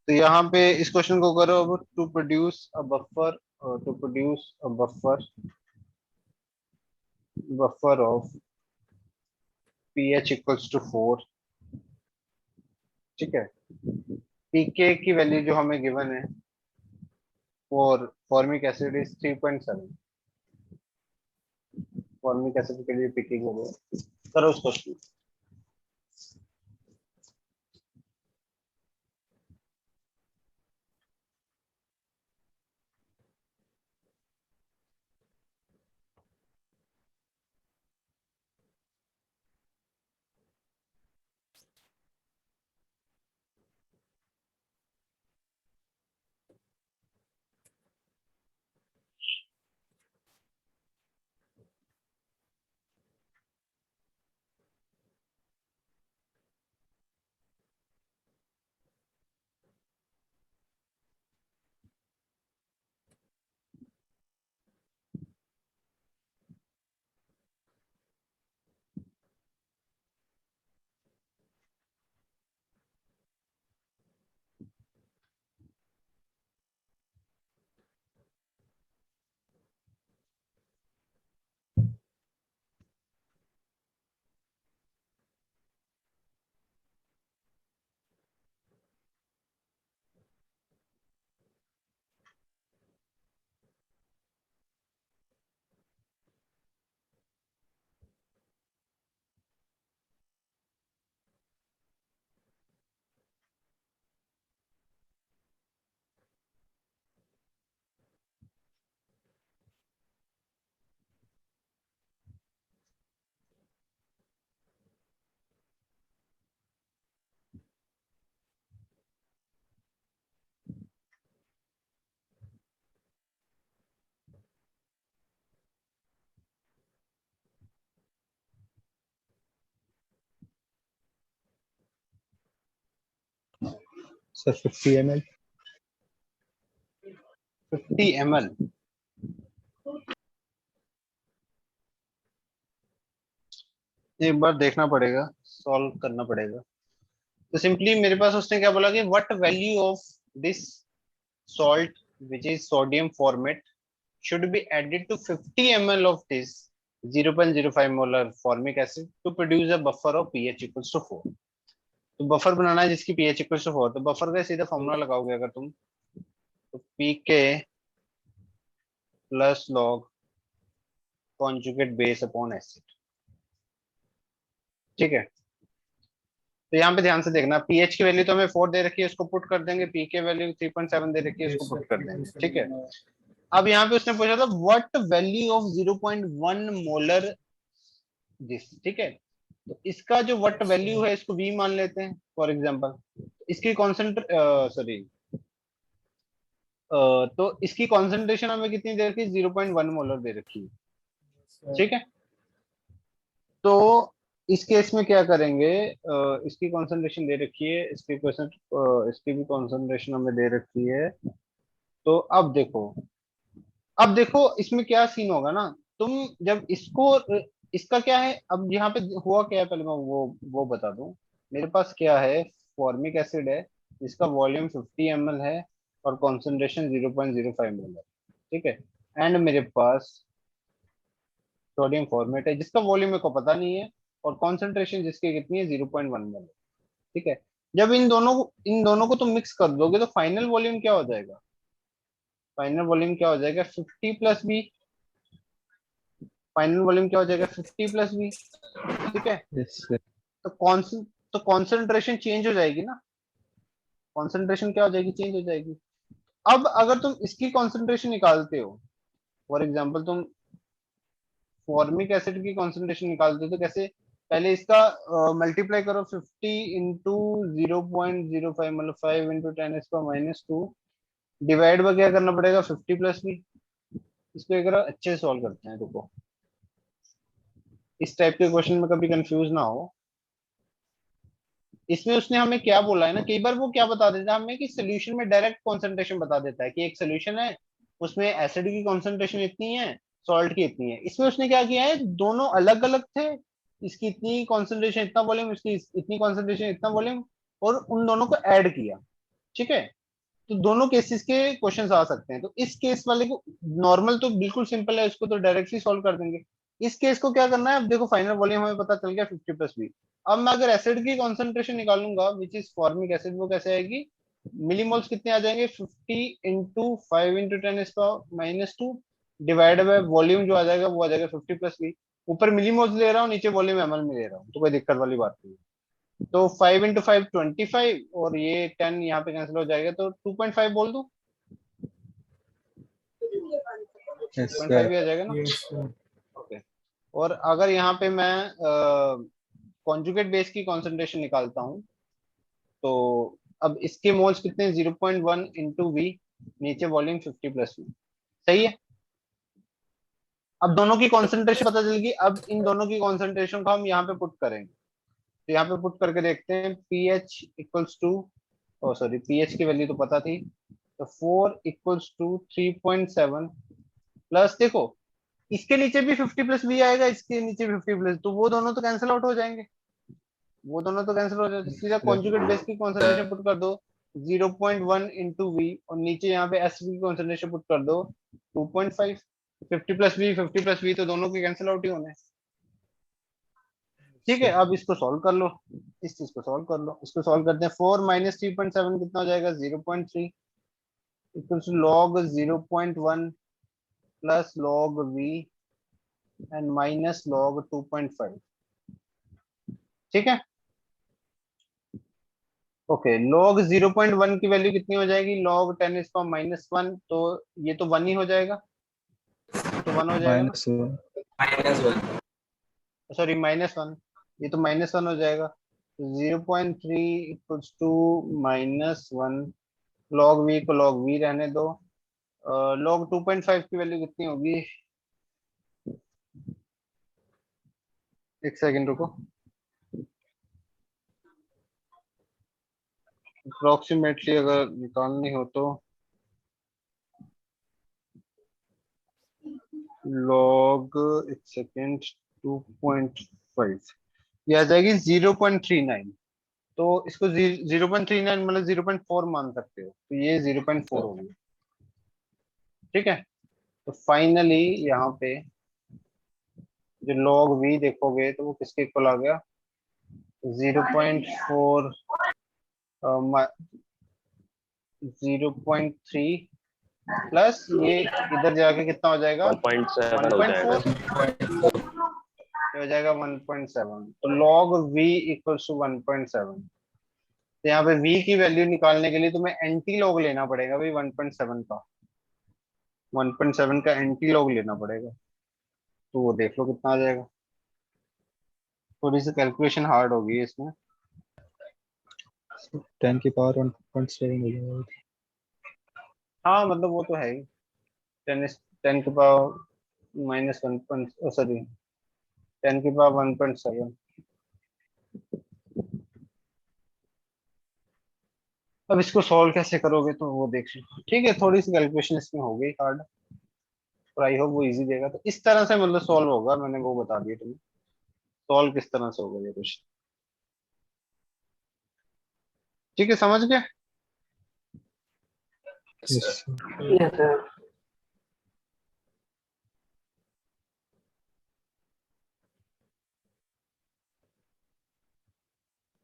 तो यहाँ पे इस क्वेश्चन को करो अब। To produce a buffer, to produce a buffer of pH equals to 4। ठीक है, pK की वैल्यू जो हमें गिवन है for formic acid is 3.7। Formic acid के लिए pK की वैल्यू करो उस क्वेश्चन। Sir 50 ml 50 ml। एक बार देखना पड़ेगा, सॉल्व करना पड़ेगा। तो सिंपली मेरे पास उसने क्या बोला कि what value of this salt which is sodium formate should be added to 50 ml of this 0.05 molar formic acid to produce a buffer of pH equals to 4। तो बफर बनाना है जिसकी pH equals to 4, तो buffer का सीधा formula लगाओगे अगर तुम, तो pK plus log conjugate base upon acid। ठीक है, तो यहाँ पे ध्यान से देखना, pH की वैल्यू तो हमें 4 दे रखी है, उसको पुट कर देंगे। pK वैल्यू 3.7 दे रखी है, Yes, उसको sir. पुट कर देंगे। ठीक है, अब यहाँ पे उसने पूछा था what value of 0.1 molar this. ठीक है, तो इसका जो व्हाट वैल्यू है इसको v मान लेते हैं फॉर एग्जांपल। इसकी सॉरी तो इसकी कॉन्सेंट्रेशन हमें कितनी दे रखी है? 0.1 मोलर दे रखी है। Sir. ठीक है, तो इस केस में क्या करेंगे, इसकी कॉन्सेंट्रेशन दे रखी है, इसकी भी कॉन्सेंट्रेशन हमें दे रखी है। तो अब देखो इसमें क्या सीन होगा ना, तुम जब इसको इसका क्या है, अब यहाँ पे हुआ क्या है पहले मैं वो बता दूं। मेरे पास क्या है, फॉर्मिक एसिड है जिसका वॉल्यूम 50 ml है और कॉन्सेंट्रेशन 0.05 ml है। ठीक है, एंड मेरे पास सोडियम फॉर्मेट है जिसका वॉल्यूम मेरे को पता नहीं है और कॉन्सेंट्रेशन जिसकी कितनी है 0.1 ml है। ठीक है, जब इन दोनों को तुम मिक्स कर दोगे तो फाइनल वॉल्यूम क्या हो जाएगा? फाइनल वॉल्यूम क्या हो जाएगा? 50 प्लस बी। फाइनल वॉल्यूम क्या हो जाएगा? 50 प्लस बी। ठीक है, यस सर तो कॉन्सेंट्रेशन चेंज हो जाएगी ना, कॉन्सेंट्रेशन क्या हो जाएगी? चेंज हो जाएगी। अब अगर तुम इसकी कॉन्सेंट्रेशन निकालते हो फॉर एग्जांपल तुम फॉर्मिक एसिड की कॉन्सेंट्रेशन निकालते हो तो कैसे, पहले इसका मल्टीप्लाई करो 50 इंटू 0.05 मतलब 5 इंटू 10⁻², डिवाइड में क्या करना पड़ेगा 50 प्लस बी। इसको एक बार अच्छे से सॉल्व करते हैं, रुको। इस टाइप के क्वेश्चन में कभी कंफ्यूज ना हो। इसमें उसने हमें क्या बोला है ना, कई बार वो क्या बता देता है हमें कि सोल्यूशन में डायरेक्ट कॉन्सेंट्रेशन बता देता है कि एक सोल्यूशन है उसमें एसिड की कॉन्सेंट्रेशन इतनी है, सॉल्ट की इतनी है। इसमें उसने क्या किया है, दोनों अलग अलग थे, इसकी इतनी कॉन्सेंट्रेशन इतना वॉल्यूम, इसकी इतनी कॉन्सेंट्रेशन इतना वॉल्यूम, और उन दोनों को ऐड किया। ठीक है, तो दोनों केसेस के क्वेश्चंस आ सकते हैं। तो इस केस वाले को नॉर्मल तो बिल्कुल सिंपल है, इसको तो डायरेक्टली सॉल्व कर देंगे। इस केस को क्या करना है, अब देखो फाइनल वॉल्यूम हमें पता चल गया 50 प्लस बी। अब मैं अगर एसिड की कॉन्सेंट्रेशन निकालूंगा विच इज फॉर्मिक एसिड, वो कैसे आएगी, मिलीमोल्स कितने आ जाएंगे 50 into 5 into 10⁻², divide by volume जो आ जाएगा वो आ जाएगा 50 प्लस बी। ऊपर मिलीमोल्स ले रहा हूँ, नीचे वॉल्यूम एमएल में ले रहा हूँ, तो कोई दिक्कत वाली बात नहीं है। तो 5 इंटू 5 25, और ये 10 यहाँ पे कैंसिल हो जाएगा, तो 2.5 बोल दूं, यस 2.5 सर। भी आ जाएगा ना। Yes, sir. ओके, और अगर यहाँ पे मैं कॉन्जुगेट बेस की कॉन्सेंट्रेशन निकालता हूँ, तो अब इसके मोल्स कितने, 0.1 इंटू वी, नीचे वॉल्यूम 50 प्लस वी। सही है, अब दोनों की कॉन्सेंट्रेशन पता चल गई। अब इन दोनों की कॉन्सेंट्रेशन को हम यहाँ पे पुट करेंगे, तो यहाँ पे पुट करके देखते हैं। PH equals to, oh sorry, pH की वैल्यू तो पता थी, तो 4 इक्वल्स टू 3.7 प्लस, देखो इसके नीचे भी 50 प्लस भी आएगा, इसके नीचे भी 50 प्लस, तो वो दोनों तो कैंसिल आउट हो जाएंगे, वो दोनों तो कैंसिल हो जाएंगे। सीधा कॉन्जुगेट बेस की कॉन्सेंट्रेशन पुट कर दो 0.1 इंटू वी, और नीचे यहाँ पे एस की कॉन्सेंट्रेशन पुट कर दो 2.5। 50 प्लस वी 50 प्लस वी, तो दोनों के कैंसिल आउट ही होने हैं। ठीक है, अब इसको सॉल्व कर लो, इस चीज को सॉल्व कर लो। इसको सॉल्व करते हैं, 4 माइनस 3.7 कितना हो जाएगा, 0.3 equals to log 0.1 plus log V and minus log 2.5। ठीक है, ओके, लॉग 0.1 की वैल्यू कितनी हो जाएगी, लॉग 10⁻⁻1, तो ये तो 1 ही हो जाएगा, तो 1 हो जाएगा ना, -1। सॉरी -1, ये तो -1 हो जाएगा। 0.3 इक्वल्स टू -1, लॉग वी को लॉग वी रहने दो। लॉग 2.5 की वैल्यू कितनी होगी, एक सेकंड रुको, अप्रोक्सीमेटली अगर निकालनी हो तो लॉग, एक सेकंड, 2.5 ये आ जाएगी 0.39। तो इसको 0.39 मतलब 0.4 मान सकते हो, तो ये 0.4 हो गया। ठीक है, तो फाइनली यहाँ पे जो लॉग वी देखोगे तो वो किसके इक्वल आ गया, 0.4, 0.3 प्लस ये इधर जाके कितना हो जाएगा 1.7 हो 1.4, जाएगा। हो जाएगा 1.7। तो लॉग v इक्वल्स टू 1.7। तो यहाँ पे v की वैल्यू निकालने के लिए तुम्हें एंटी लॉग लेना पड़ेगा भाई 1.7 का, 1.7 का एंटी लॉग लेना पड़ेगा, तो वो देख लो कितना आ जाएगा। थोड़ी सी कैलकुलेशन हार्ड होगी इसमें। 10 की पावर 1.7 हो जाएगा। हाँ मतलब वो तो है ही, 10 के पावर -1, सॉरी 10 की पावर 1.7। अब इसको सॉल्व कैसे करोगे तो वो देख लो। ठीक है, थोड़ी सी कैलकुलेशन इसमें हो गई हार्ड, और आई होप वो इजी देगा। तो इस तरह से मतलब सॉल्व होगा, मैंने वो बता दिया तुम्हें सॉल्व किस तरह से होगा ये कुछ। ठीक है, समझ गए। यस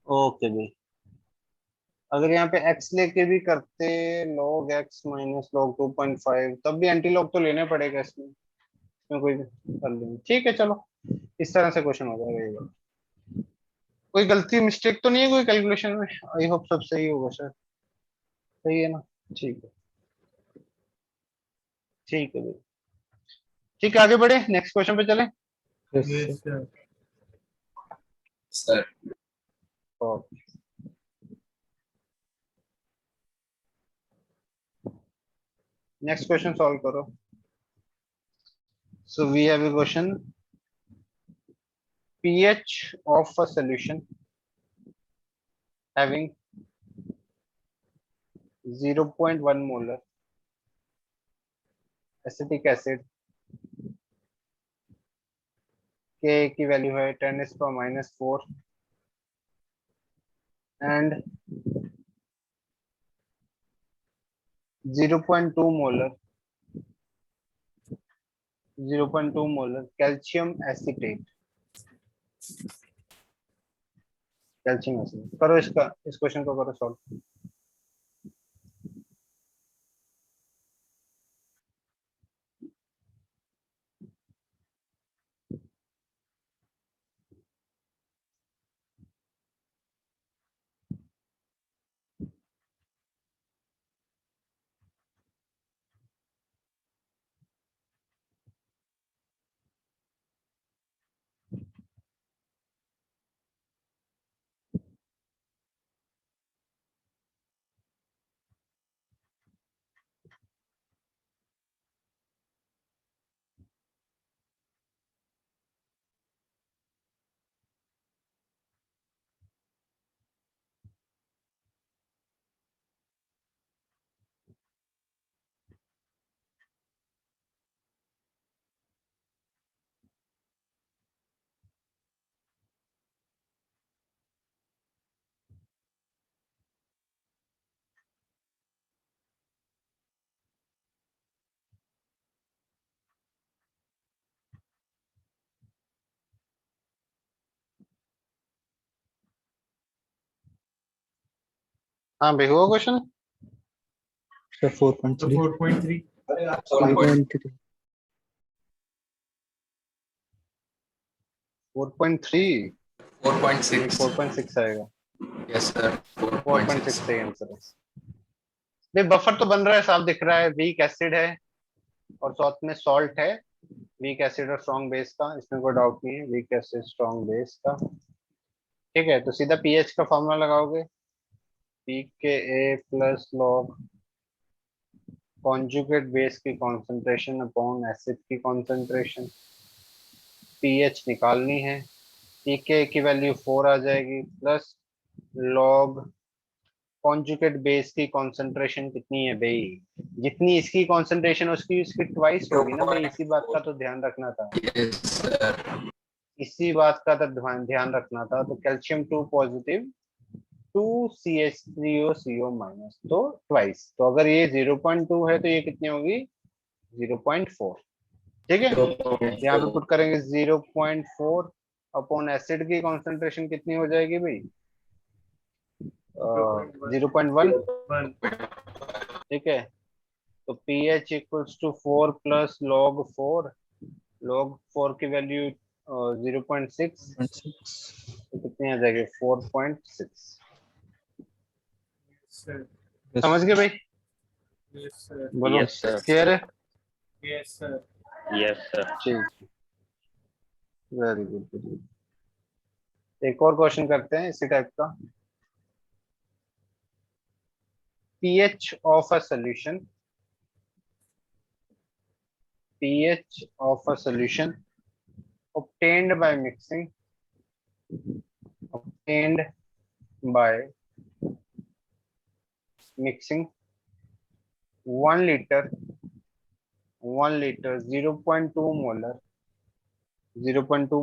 ओके भाई, अगर यहाँ पे x लेके भी करते log x माइनस log 2.5, तब भी एंटी लॉग तो लेने पड़ेगा इसमें, कोई कर लेंगे। ठीक है चलो, इस तरह से क्वेश्चन हो जाएगा ये वाला। कोई गलती मिस्टेक तो नहीं है कोई कैलकुलेशन में, आई होप सब सही होगा सर, सही है ना। ठीक है, ठीक है भाई। ठीक है, आगे बढ़े, नेक्स्ट क्वेश्चन पे चले। Yes, Yes, sir. sir. sir. Next question solve करो। So we have a question, pH of a solution having 0.1 molar acetic acid, Ka की वैल्यू है 10⁻⁴ and 0.2 molar calcium acetate, calcium acid. करो इसका, इस question को करो सॉल्व। हाँ भाई, हुआ क्वेश्चन। Sir, 4.3. So 4.3. 4.3. 4.3 4.6. 4.6 आएगा। Yes, sir. 4.6 4.6. सही आंसर है भाई। बफर तो बन रहा है, साफ दिख रहा है, वीक एसिड है और साथ में सॉल्ट है। वीक एसिड और स्ट्रॉन्ग बेस का, इसमें कोई डाउट नहीं है, वीक एसिड स्ट्रॉन्ग बेस का। ठीक है, तो सीधा पीएच का फॉर्मूला लगाओगे, pKa plus log conjugate base की कॉन्सेंट्रेशन अपॉन एसिड की कॉन्सेंट्रेशन। पीएच निकालनी है, pK की वैल्यू 4 आ जाएगी, प्लस लॉग कॉन्जुगेट बेस की कॉन्सेंट्रेशन कितनी है भाई, जितनी इसकी कॉन्सेंट्रेशन उसकी इसकी ट्वाइस होगी ना भाई, इसी बात का तो ध्यान रखना था, Yes, sir. इसी बात का तो ध्यान रखना था। तो कैल्शियम 2 पॉजिटिव 2CH3O माइनस, तो ट्वाइस। तो अगर ये 0.2 है तो ये कितनी होगी 0.4। ठीक है, यहाँ पे पुट करेंगे 0.4 अपॉन एसिड की कॉन्सेंट्रेशन कितनी हो जाएगी भाई 0.1। 1. ठीक है, तो pH equals to 4 plus log 4, log 4 की वैल्यू 0.6, 0.6. तो कितनी आ जाएगी 4.6। Sir. Yes. समझ गए भाई, Yes, sir. बोलो Yes, sir. क्लियर है। Yes, sir. Yes, sir. ठीक, वेरी गुड। एक और क्वेश्चन करते हैं इसी टाइप का। pH of a solution, pH of a solution obtained by mixing, obtained by mixing 1 liter 0.2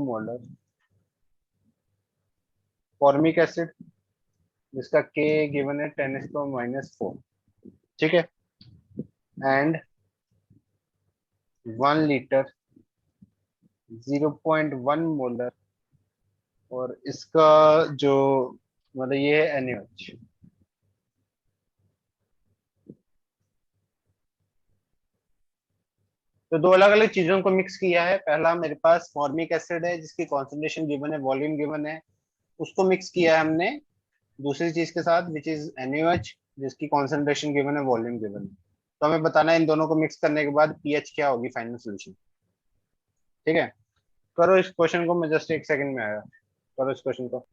molar formic acid, जिसका K गिवन है 10⁻⁴। ठीक है, एंड 1 लीटर 0.1 मोलर, और इसका जो मतलब ये है NaOH। तो दो अलग अलग चीजों को मिक्स किया है। पहला मेरे पास फॉर्मिक एसिड है जिसकी कॉन्सेंट्रेशन गिवन है, वॉल्यूम गिवन है, उसको मिक्स किया है हमने दूसरी चीज के साथ विच इज NaOH, जिसकी कॉन्सेंट्रेशन गिवन है, वॉल्यूम गिवन है। तो हमें बताना है इन दोनों को मिक्स करने के बाद पीएच क्या होगी फाइनल सोल्यूशन। ठीक है, करो इस क्वेश्चन को, मैं जस्ट एक सेकंड में आया, करो इस क्वेश्चन को।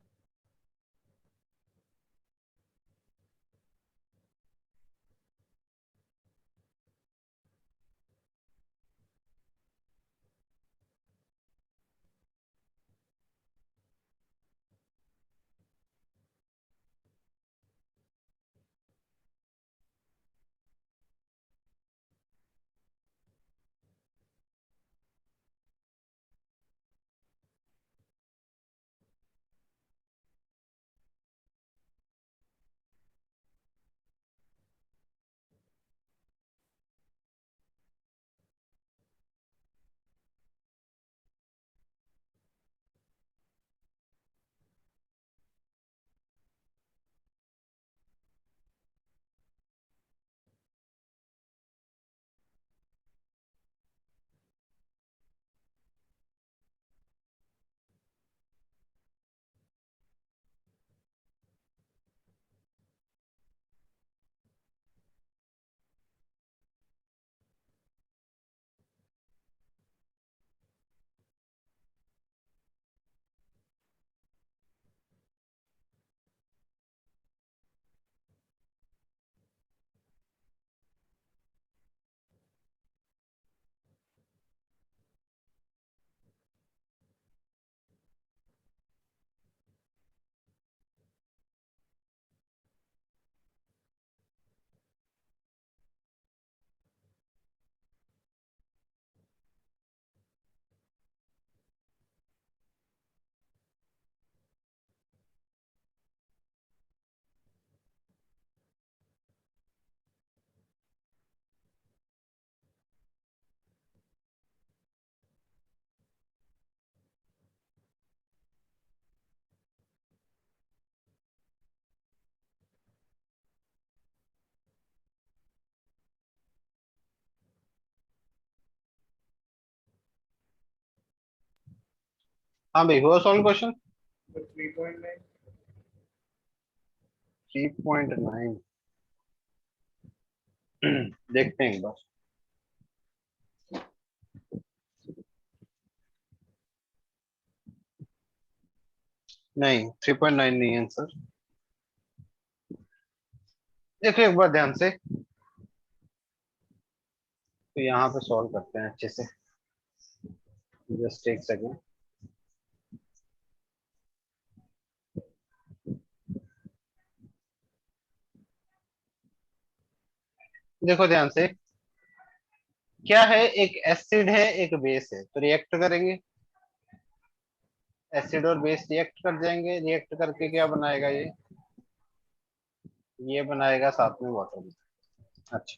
हाँ भाई, हुआ सॉल्व क्वेश्चन। 3.9. 3.9 देखते हैं एक बार। नहीं, 3.9 नहीं है आंसर। देखो एक बार ध्यान से, तो यहाँ पे सॉल्व करते हैं अच्छे से, जस्ट एक सेकेंड। देखो ध्यान से, क्या है, एक एसिड है एक बेस है, तो रिएक्ट करेंगे, एसिड और बेस रिएक्ट कर जाएंगे, रिएक्ट करके क्या बनाएगा, ये बनाएगा साथ में वाटर। अच्छा,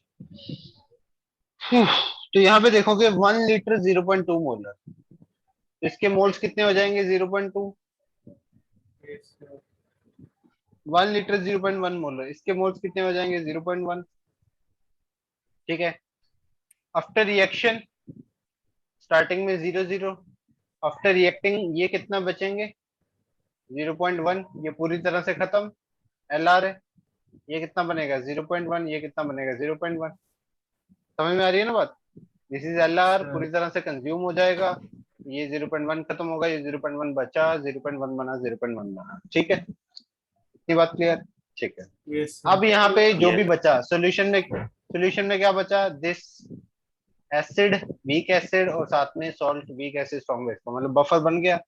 तो यहाँ पे देखोगे 1 लीटर 0.2 मोलर, इसके मोल्स कितने हो जाएंगे 0.2। Yes. 1 लीटर 0.1 मोलर, इसके मोल्स कितने हो जाएंगे 0.1। ठीक है, आफ्टर रिएक्शन स्टार्टिंग में 0 0, आफ्टर रिएक्टिंग ये कितना बचेंगे 0.1, ये पूरी तरह से खत्म, एलआर है, ये कितना बनेगा 0.1, ये कितना बनेगा 0.1। समझ में आ रही है ना बात, दिस इज एलआर, Sir. पूरी तरह से कंज्यूम हो जाएगा, ये 0.1 खत्म होगा, ये 0.1 बचा, 0.1 बना, 0.1 बना। ठीक है, इतनी बात क्लियर। ठीक है, Yes, sir. अब यहाँ पे जो भी Yes. बचा सोल्यूशन में क्या बचा, दिस एसिड वीक एसिड और साथ में salt weak acid strong base का, मतलब बफर बन गया।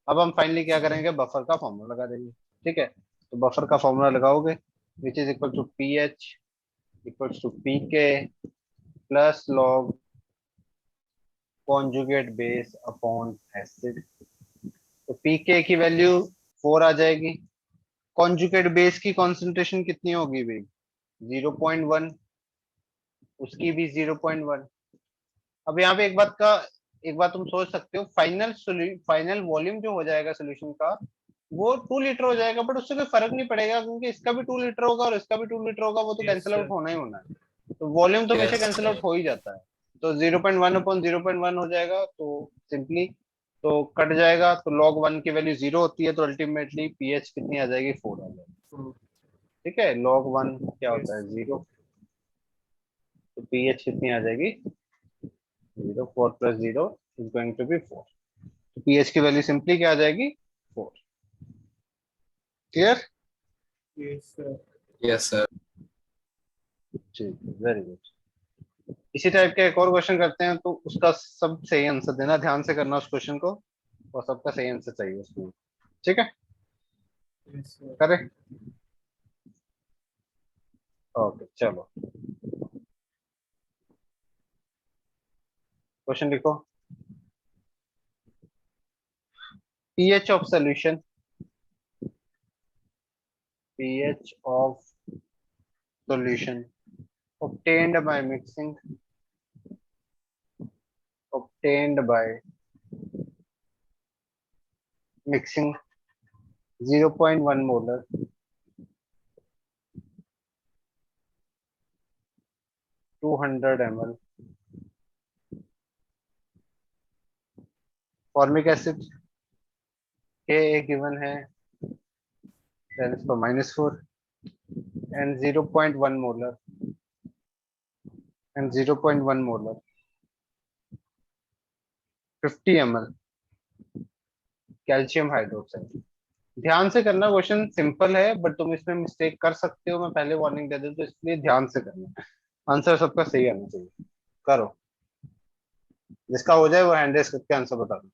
अब हम फाइनली क्या करेंगे, बफर का फॉर्मूला लगा देंगे। ठीक है, तो बफर का फॉर्मूला लगाओगे, which is equal to P H equals to P K plus log conjugate base upon acid. तो पीके की वैल्यू 4 आ जाएगी, कॉन्जुगेट बेस की कॉन्सेंट्रेशन कितनी होगी भाई 0.1, उसकी भी 0.1। अब यहाँ पे एक बात तुम सोच सकते हो, फाइनल वॉल्यूम जो हो जाएगा सोल्यूशन का वो 2 लीटर हो जाएगा, बट उससे कोई फर्क नहीं पड़ेगा, क्योंकि इसका भी 2 लीटर होगा और इसका भी 2 लीटर होगा, वो तो Yes, कैंसिल आउट sir. होना ही होना है। तो वॉल्यूम तो हमेशा Yes. कैंसिल आउट हो ही जाता है, तो 0.1 अपॉन 0.1 हो जाएगा, तो सिंपली तो कट जाएगा, तो log 1 की वैल्यू 0 होती है, तो अल्टीमेटली पीएच कितनी आ जाएगी 4 आ जाएगी। So, ठीक है, log 1 क्या yes. होता है 0, तो पीएच कितनी आ जाएगी 0, 4 + 0 इज गोइंग टू बी 4। तो पीएच की वैल्यू सिंपली क्या आ जाएगी 4। Clear? Yes, sir. Yes, sir. ठीक है, वेरी गुड। इसी टाइप का एक और क्वेश्चन करते हैं, तो उसका सब सही आंसर देना, ध्यान से करना उस क्वेश्चन को, और सबका सही आंसर चाहिए उसमें। ठीक है, Yes, sir. करें? ओके चलो, क्वेश्चन लिखो। pH of solution, pH of solution obtained by mixing, obtained by mixing 0.1 molar 200 ml formic acid, Ka given है 10⁻⁴ and 0.1 molar and 0.1 molar 50 ml calcium hydroxide. ध्यान से करना, क्वेश्चन सिंपल है but तुम इसमें मिस्टेक कर सकते हो, मैं पहले वार्निंग दे दूं, तो इसलिए ध्यान से करना, आंसर सबका सही आना चाहिए। करो, जिसका हो जाए वो हैंड रेस करके आंसर बता दो।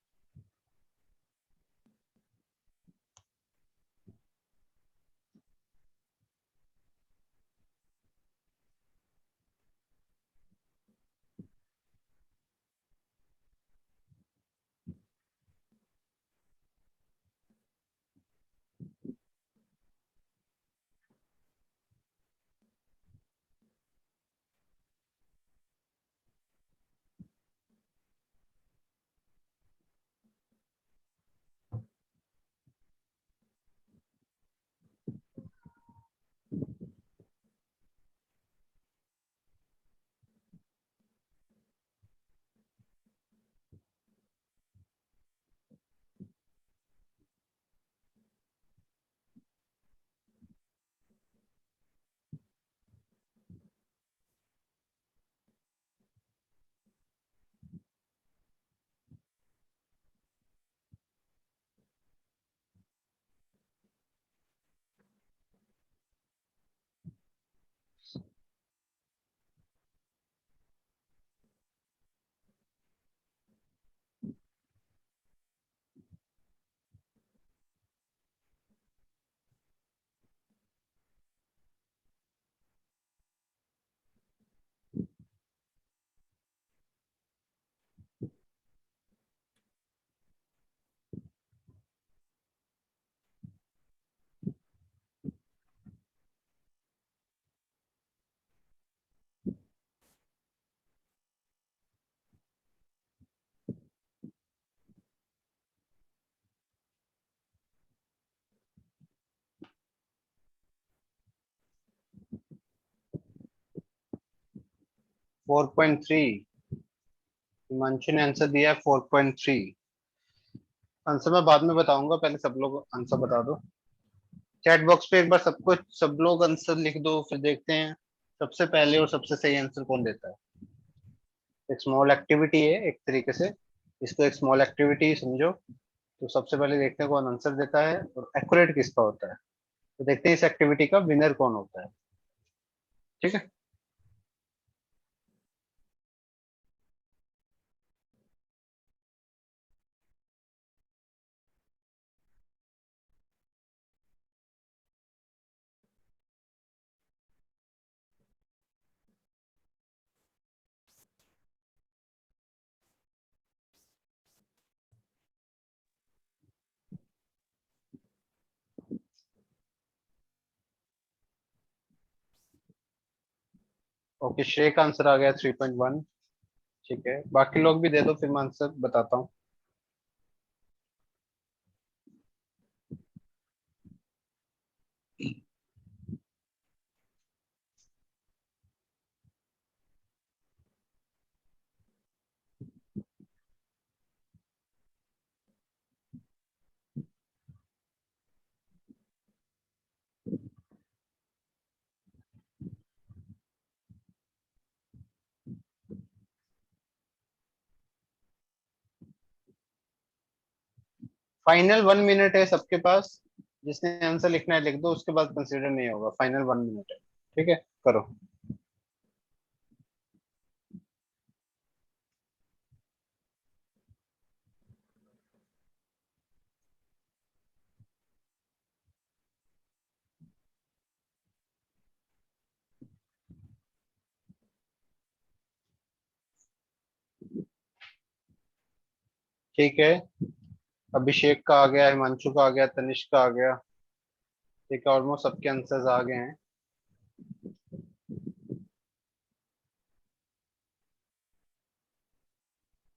फोर पॉइंट थ्री, हिमांशु ने आंसर दिया है 4.3। आंसर मैं बाद में बताऊंगा, पहले सब लोग आंसर बता दो। चैट बॉक्स पे एक बार सबको, सब लोग आंसर लिख दो, फिर देखते हैं सबसे पहले और सबसे सही आंसर कौन देता है। एक स्मॉल एक्टिविटी है एक तरीके से, इसको एक स्मॉल एक्टिविटी समझो। तो सबसे पहले देखते हैं कौन आंसर देता है और एक्यूरेट किसका होता है, तो देखते हैं इस एक्टिविटी का विनर कौन होता है। ठीक है, ओके, श्रेय का आंसर आ गया 3.1। ठीक है, बाकी लोग भी दे दो, फिर मैं आंसर बताता हूँ। फाइनल 1 मिनट है सबके पास, जिसने आंसर लिखना है लिख दो, उसके बाद कंसीडर नहीं होगा, फाइनल 1 मिनट है, ठीक है करो। ठीक है, अभिषेक का आ गया, हिमांशु का आ गया, तनिष्क का आ गया, ठीक है, ऑलमोस्ट सबके आंसर्स आ गए हैं।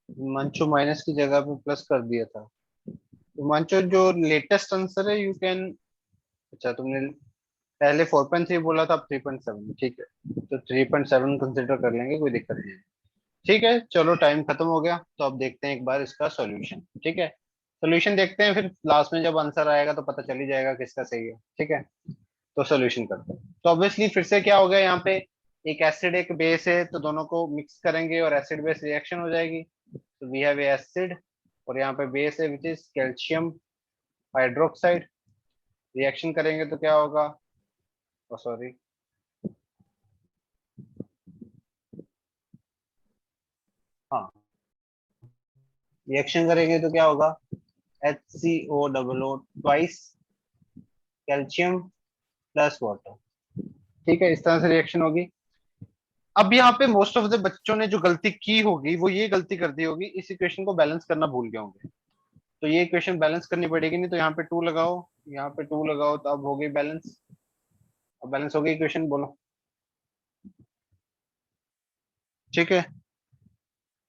हिमांशु माइनस की जगह पे प्लस कर दिया था। हिमांशु जो लेटेस्ट आंसर है यू कैन, अच्छा तुमने पहले 4.3 बोला था, अब 3.7, ठीक है तो 3.7 कंसिडर कर लेंगे, कोई दिक्कत नहीं है। ठीक है चलो, टाइम खत्म हो गया, तो अब देखते हैं एक बार इसका सॉल्यूशन, ठीक है। सॉल्यूशन देखते हैं, फिर लास्ट में जब आंसर आएगा तो पता चल ही जाएगा किसका सही है, ठीक है। तो सॉल्यूशन करते हैं, तो ऑब्वियसली फिर से क्या हो गया यहाँ पे, एक एसिड एक बेस है, तो दोनों को मिक्स करेंगे और एसिड बेस रिएक्शन हो जाएगी। तो वी हैव एसिड और यहाँ पे बेस है which is calcium hydroxide, reaction करेंगे तो क्या होगा, सॉरी हाँ, रिएक्शन करेंगे तो क्या होगा, HCO twice calcium plus water, ठीक है, इस तरह से रिएक्शन होगी। अब यहाँ पे मोस्ट ऑफ द बच्चों ने जो गलती की होगी वो ये गलती कर दी होगी, इस इक्वेशन को बैलेंस करना भूल गए होंगे, तो ये इक्वेशन बैलेंस करनी पड़ेगी, नहीं तो यहाँ पे 2 लगाओ, यहाँ पे 2 लगाओ, तो अब हो गई बैलेंस, अब बैलेंस हो गई इक्वेशन, बोलो ठीक है।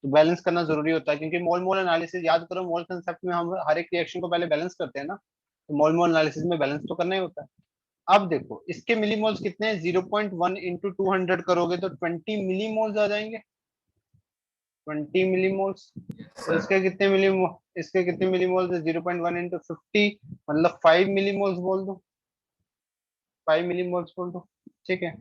तो बैलेंस करना जरूरी होता है, क्योंकि मोल मोल एनालिसिस याद करो, मोल कंसेप्ट में हम हर एक रिएक्शन को पहले बैलेंस करते हैं ना, तो मोल मोल एनालिसिस में बैलेंस तो करना ही होता है। अब देखो इसके मिलीमोल्स कितने हैं, 0.1 इंटू 200 करोगे तो 20 मिलीमोल्स आ जाएंगे, 20 मिलीमोल्स। Yes, और sir. इसके कितने मिलीमोल्स है, 0.1 इंटू 50, मतलब 5 मिलीमोल्स बोल दो, 5 मिलीमोल्स बोल दो, ठीक है।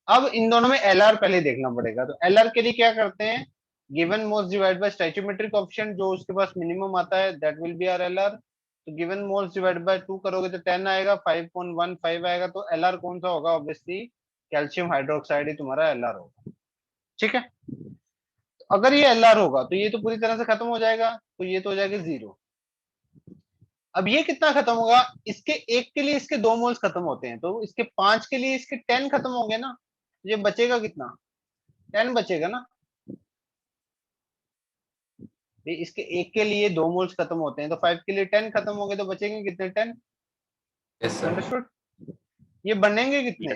अब इन दोनों में एलआर पहले देखना पड़ेगा, तो एलआर के लिए क्या करते हैं, given moles divide by stoichiometric coefficient, जो उसके पास मिनिमम आता है that will be our LR. तो गिवन मोल्स डिवाइड बाय 2 करोगे तो 10 आएगा, 5.15 आएगा, तो एलआर कौन सा होगा, ऑब्वियसली कैल्शियम हाइड्रोक्साइड ही तुम्हारा एलआर होगा, ठीक है। तो अगर ये एलआर होगा तो ये तो पूरी तरह से खत्म हो जाएगा, तो ये तो हो जाएगा 0। अब ये कितना खत्म होगा, इसके एक के लिए इसके 2 मोल्स खत्म होते हैं, तो इसके 5 के लिए इसके 10 खत्म होंगे ना, ये बचेगा कितना, 10 बचेगा ना। इसके एक के लिए 2 मोल्स खत्म होते हैं, तो 5 के लिए 10 खत्म हो गए, तो बचेंगे कितने, 10, Yes, sir. अंडरस्टूड। ये बनेंगे कितने,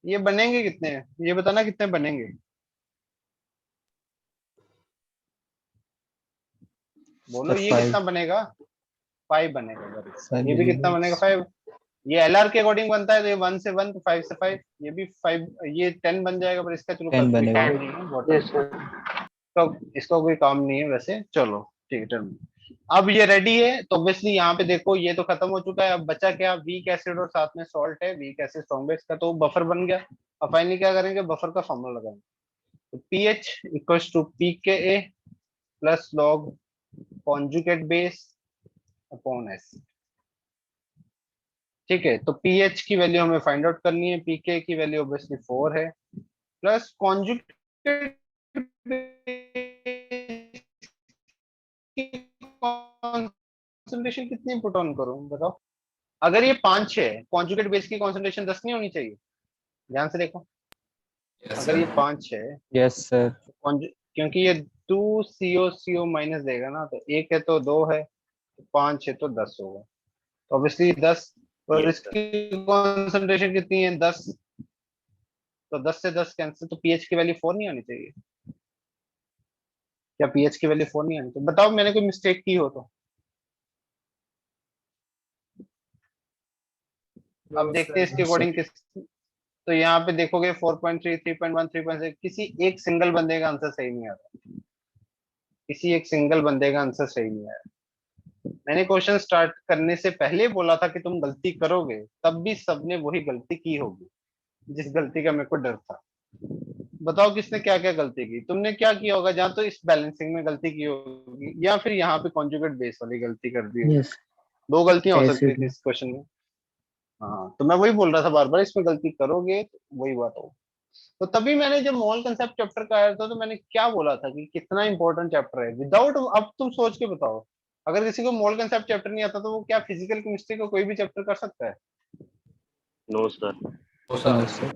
ये बनेंगे कितने, ये बताना कितने बनेंगे, बोलो सर ये 5 कितना बनेगा, 5 बनेगा,5 ये भी कितना बनेगा, 5। ये एलआर के अकॉर्डिंग बनता है, तो ये 1 से 1 तो 5 से 5, ये भी 5, ये 10 बन जाएगा, पर इसका चलो 10 कोई बनेगा। काम नहीं है, तो इसका कोई काम नहीं है वैसे, चलो ठीक है टर्म। अब ये रेडी है, तो ऑब्वियसली यहाँ पे देखो ये तो खत्म हो चुका है, अब बचा क्या, वीक एसिड और साथ में सॉल्ट है, वीक एसिड स्ट्रॉन्ग बेस का, तो बफर बन गया। अब फाइनली क्या करेंगे, बफर का फॉर्मूला लगाएंगे, तो pH equals to pK plus log conjugate base upon एस, ठीक है। तो पीएच की वैल्यू हमें फाइंड आउट करनी है, पीके की वैल्यू ऑब्वियसली 4 है, प्लस कॉन्जुगेट कंसंट्रेशन कितनी पुट ऑन करूं बताओ, अगर ये 5 है, कॉन्जुगेट बेस की कंसंट्रेशन 10 नहीं होनी चाहिए, ध्यान से देखो, Yes, अगर ये sir. 5 है, यस सर। क्योंकि ये 2 CO माइनस देगा ना, तो 1 है तो 2 है, तो 5 है तो 10 होगा, तो ऑब्वियसली 10, और Yes, sir. इसकी कंसंट्रेशन कितनी है, 10, तो 10 से 10 कैंसिल, तो पीएच की वैल्यू 4 नहीं आनी चाहिए, क्या पीएच की वैल्यू 4 नहीं आनी चाहिए, बताओ मैंने कोई मिस्टेक की हो तो। अब देखते हैं इसके अकॉर्डिंग किस, तो यहाँ पे देखोगे 4.3, 3.1, 3.6, किसी एक सिंगल बंदे का आंसर सही नहीं आ रहा, किसी एक सिंगल बंदे का आंसर सही नहीं आया। मैंने क्वेश्चन स्टार्ट करने से पहले बोला था कि तुम गलती करोगे, तब भी सबने वही गलती की होगी, जिस गलती का मेरे को डर था। बताओ किसने क्या क्या गलती की। तुमने क्या किया होगा, जहाँ तो इस बैलेंसिंग में गलती की होगी या फिर यहाँ पे कॉन्जुगेट बेस वाली गलती कर दी होगी। यस दो गलतियां हो सकती एसिड थी इस क्वेश्चन में। हाँ तो मैं वही बोल रहा था बार बार, इसमें गलती करोगे तो वही बात हो। तो तभी मैंने जब मोल कंसेप्ट चैप्टर का आया था तो मैंने क्या बोला था कि कितना इंपॉर्टेंट चैप्टर है। विदाउट, अब तुम सोच के बताओ, अगर किसी को मोल कंसेप्ट चैप्टर नहीं आता तो वो क्या फिजिकल केमिस्ट्री का कोई भी चैप्टर कर सकता है? No sir. वो सर नो सर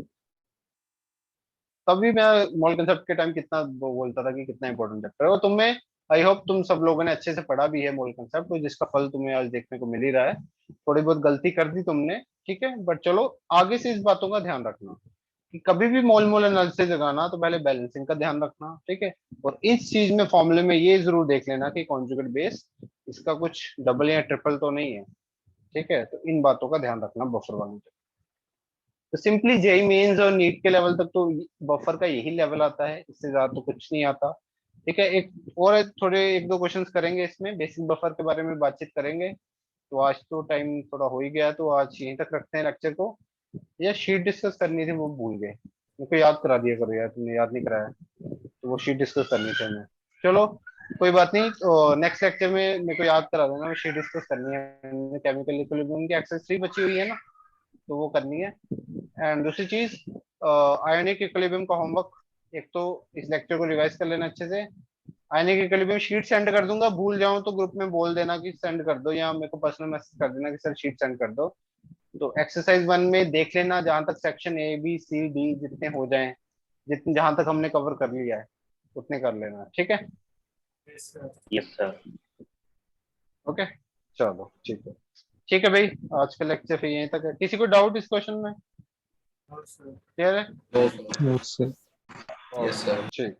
तभी मैं मोल कंसेप्ट के टाइम कितना वो बोलता था कि कितना इंपॉर्टेंट चैप्टर है। और तुम्हें, आई होप तुम सब लोगों ने अच्छे से पढ़ा भी है मोल कंसेप्ट, तो जिसका फल तुम्हें आज देखने को मिल ही रहा है। थोड़ी बहुत गलती कर दी तुमने, ठीक है, बट चलो आगे से इस बातों का ध्यान रखना कि कभी भी मोल मोल एनालिसिस लगाना तो पहले बैलेंसिंग का ध्यान रखना, ठीक है। और इस चीज में फॉर्मूले में ये जरूर देख लेना कि कॉन्जुगेट बेस इसका कुछ डबल या ट्रिपल तो नहीं है, ठीक है। तो इन बातों का ध्यान रखना बफर वाले। तो सिंपली जेई मेंस और नीट के लेवल तक तो बफर का यही लेवल आता है, इससे ज्यादा तो कुछ नहीं आता, ठीक है। एक और थोड़े एक दो क्वेश्चंस करेंगे, इसमें बेसिक बफर के बारे में बातचीत करेंगे। तो आज तो टाइम थोड़ा हो ही गया, तो आज यहीं तक रखते हैं लेक्चर को। या शीट डिस्कस करनी थी वो भूल गए, मेरे को याद करा दिया करो यार, तुमने याद नहीं कराया। तो वो शीट डिस्कस करनी थी हमें। चलो कोई बात नहीं, तो नेक्स्ट लेक्चर में मेरे को याद करा देना, शीट डिस्कस करनी है। केमिकल इक्विलिब्रियम की एक्सरसाइज 3 बची हुई है ना, तो वो करनी है। एंड दूसरी चीज, आयोनिक इक्विलिब्रियम का होमवर्क एक तो इस लेक्चर को रिवाइज कर लेना अच्छे से। आयोनिक इक्विलिब्रियम शीट सेंड कर दूंगा, भूल जाऊं तो ग्रुप में बोल देना कि सेंड कर दो, या मेरे को पर्सनल मैसेज कर देना कि सर शीट सेंड कर दो। तो एक्सरसाइज 1 में देख लेना, जहां तक section A B C D जितने हो जाएं, जितने जहां तक हमने कवर कर लिया है उतने कर लेना, ठीक है। Yes, sir. Yes sir. Okay चलो ठीक है भाई, आज का लेक्चर फिर यहीं तक है। किसी को डाउट इस क्वेश्चन में? No, sir. क्लियर है? No sir no sir yes sir ठीक।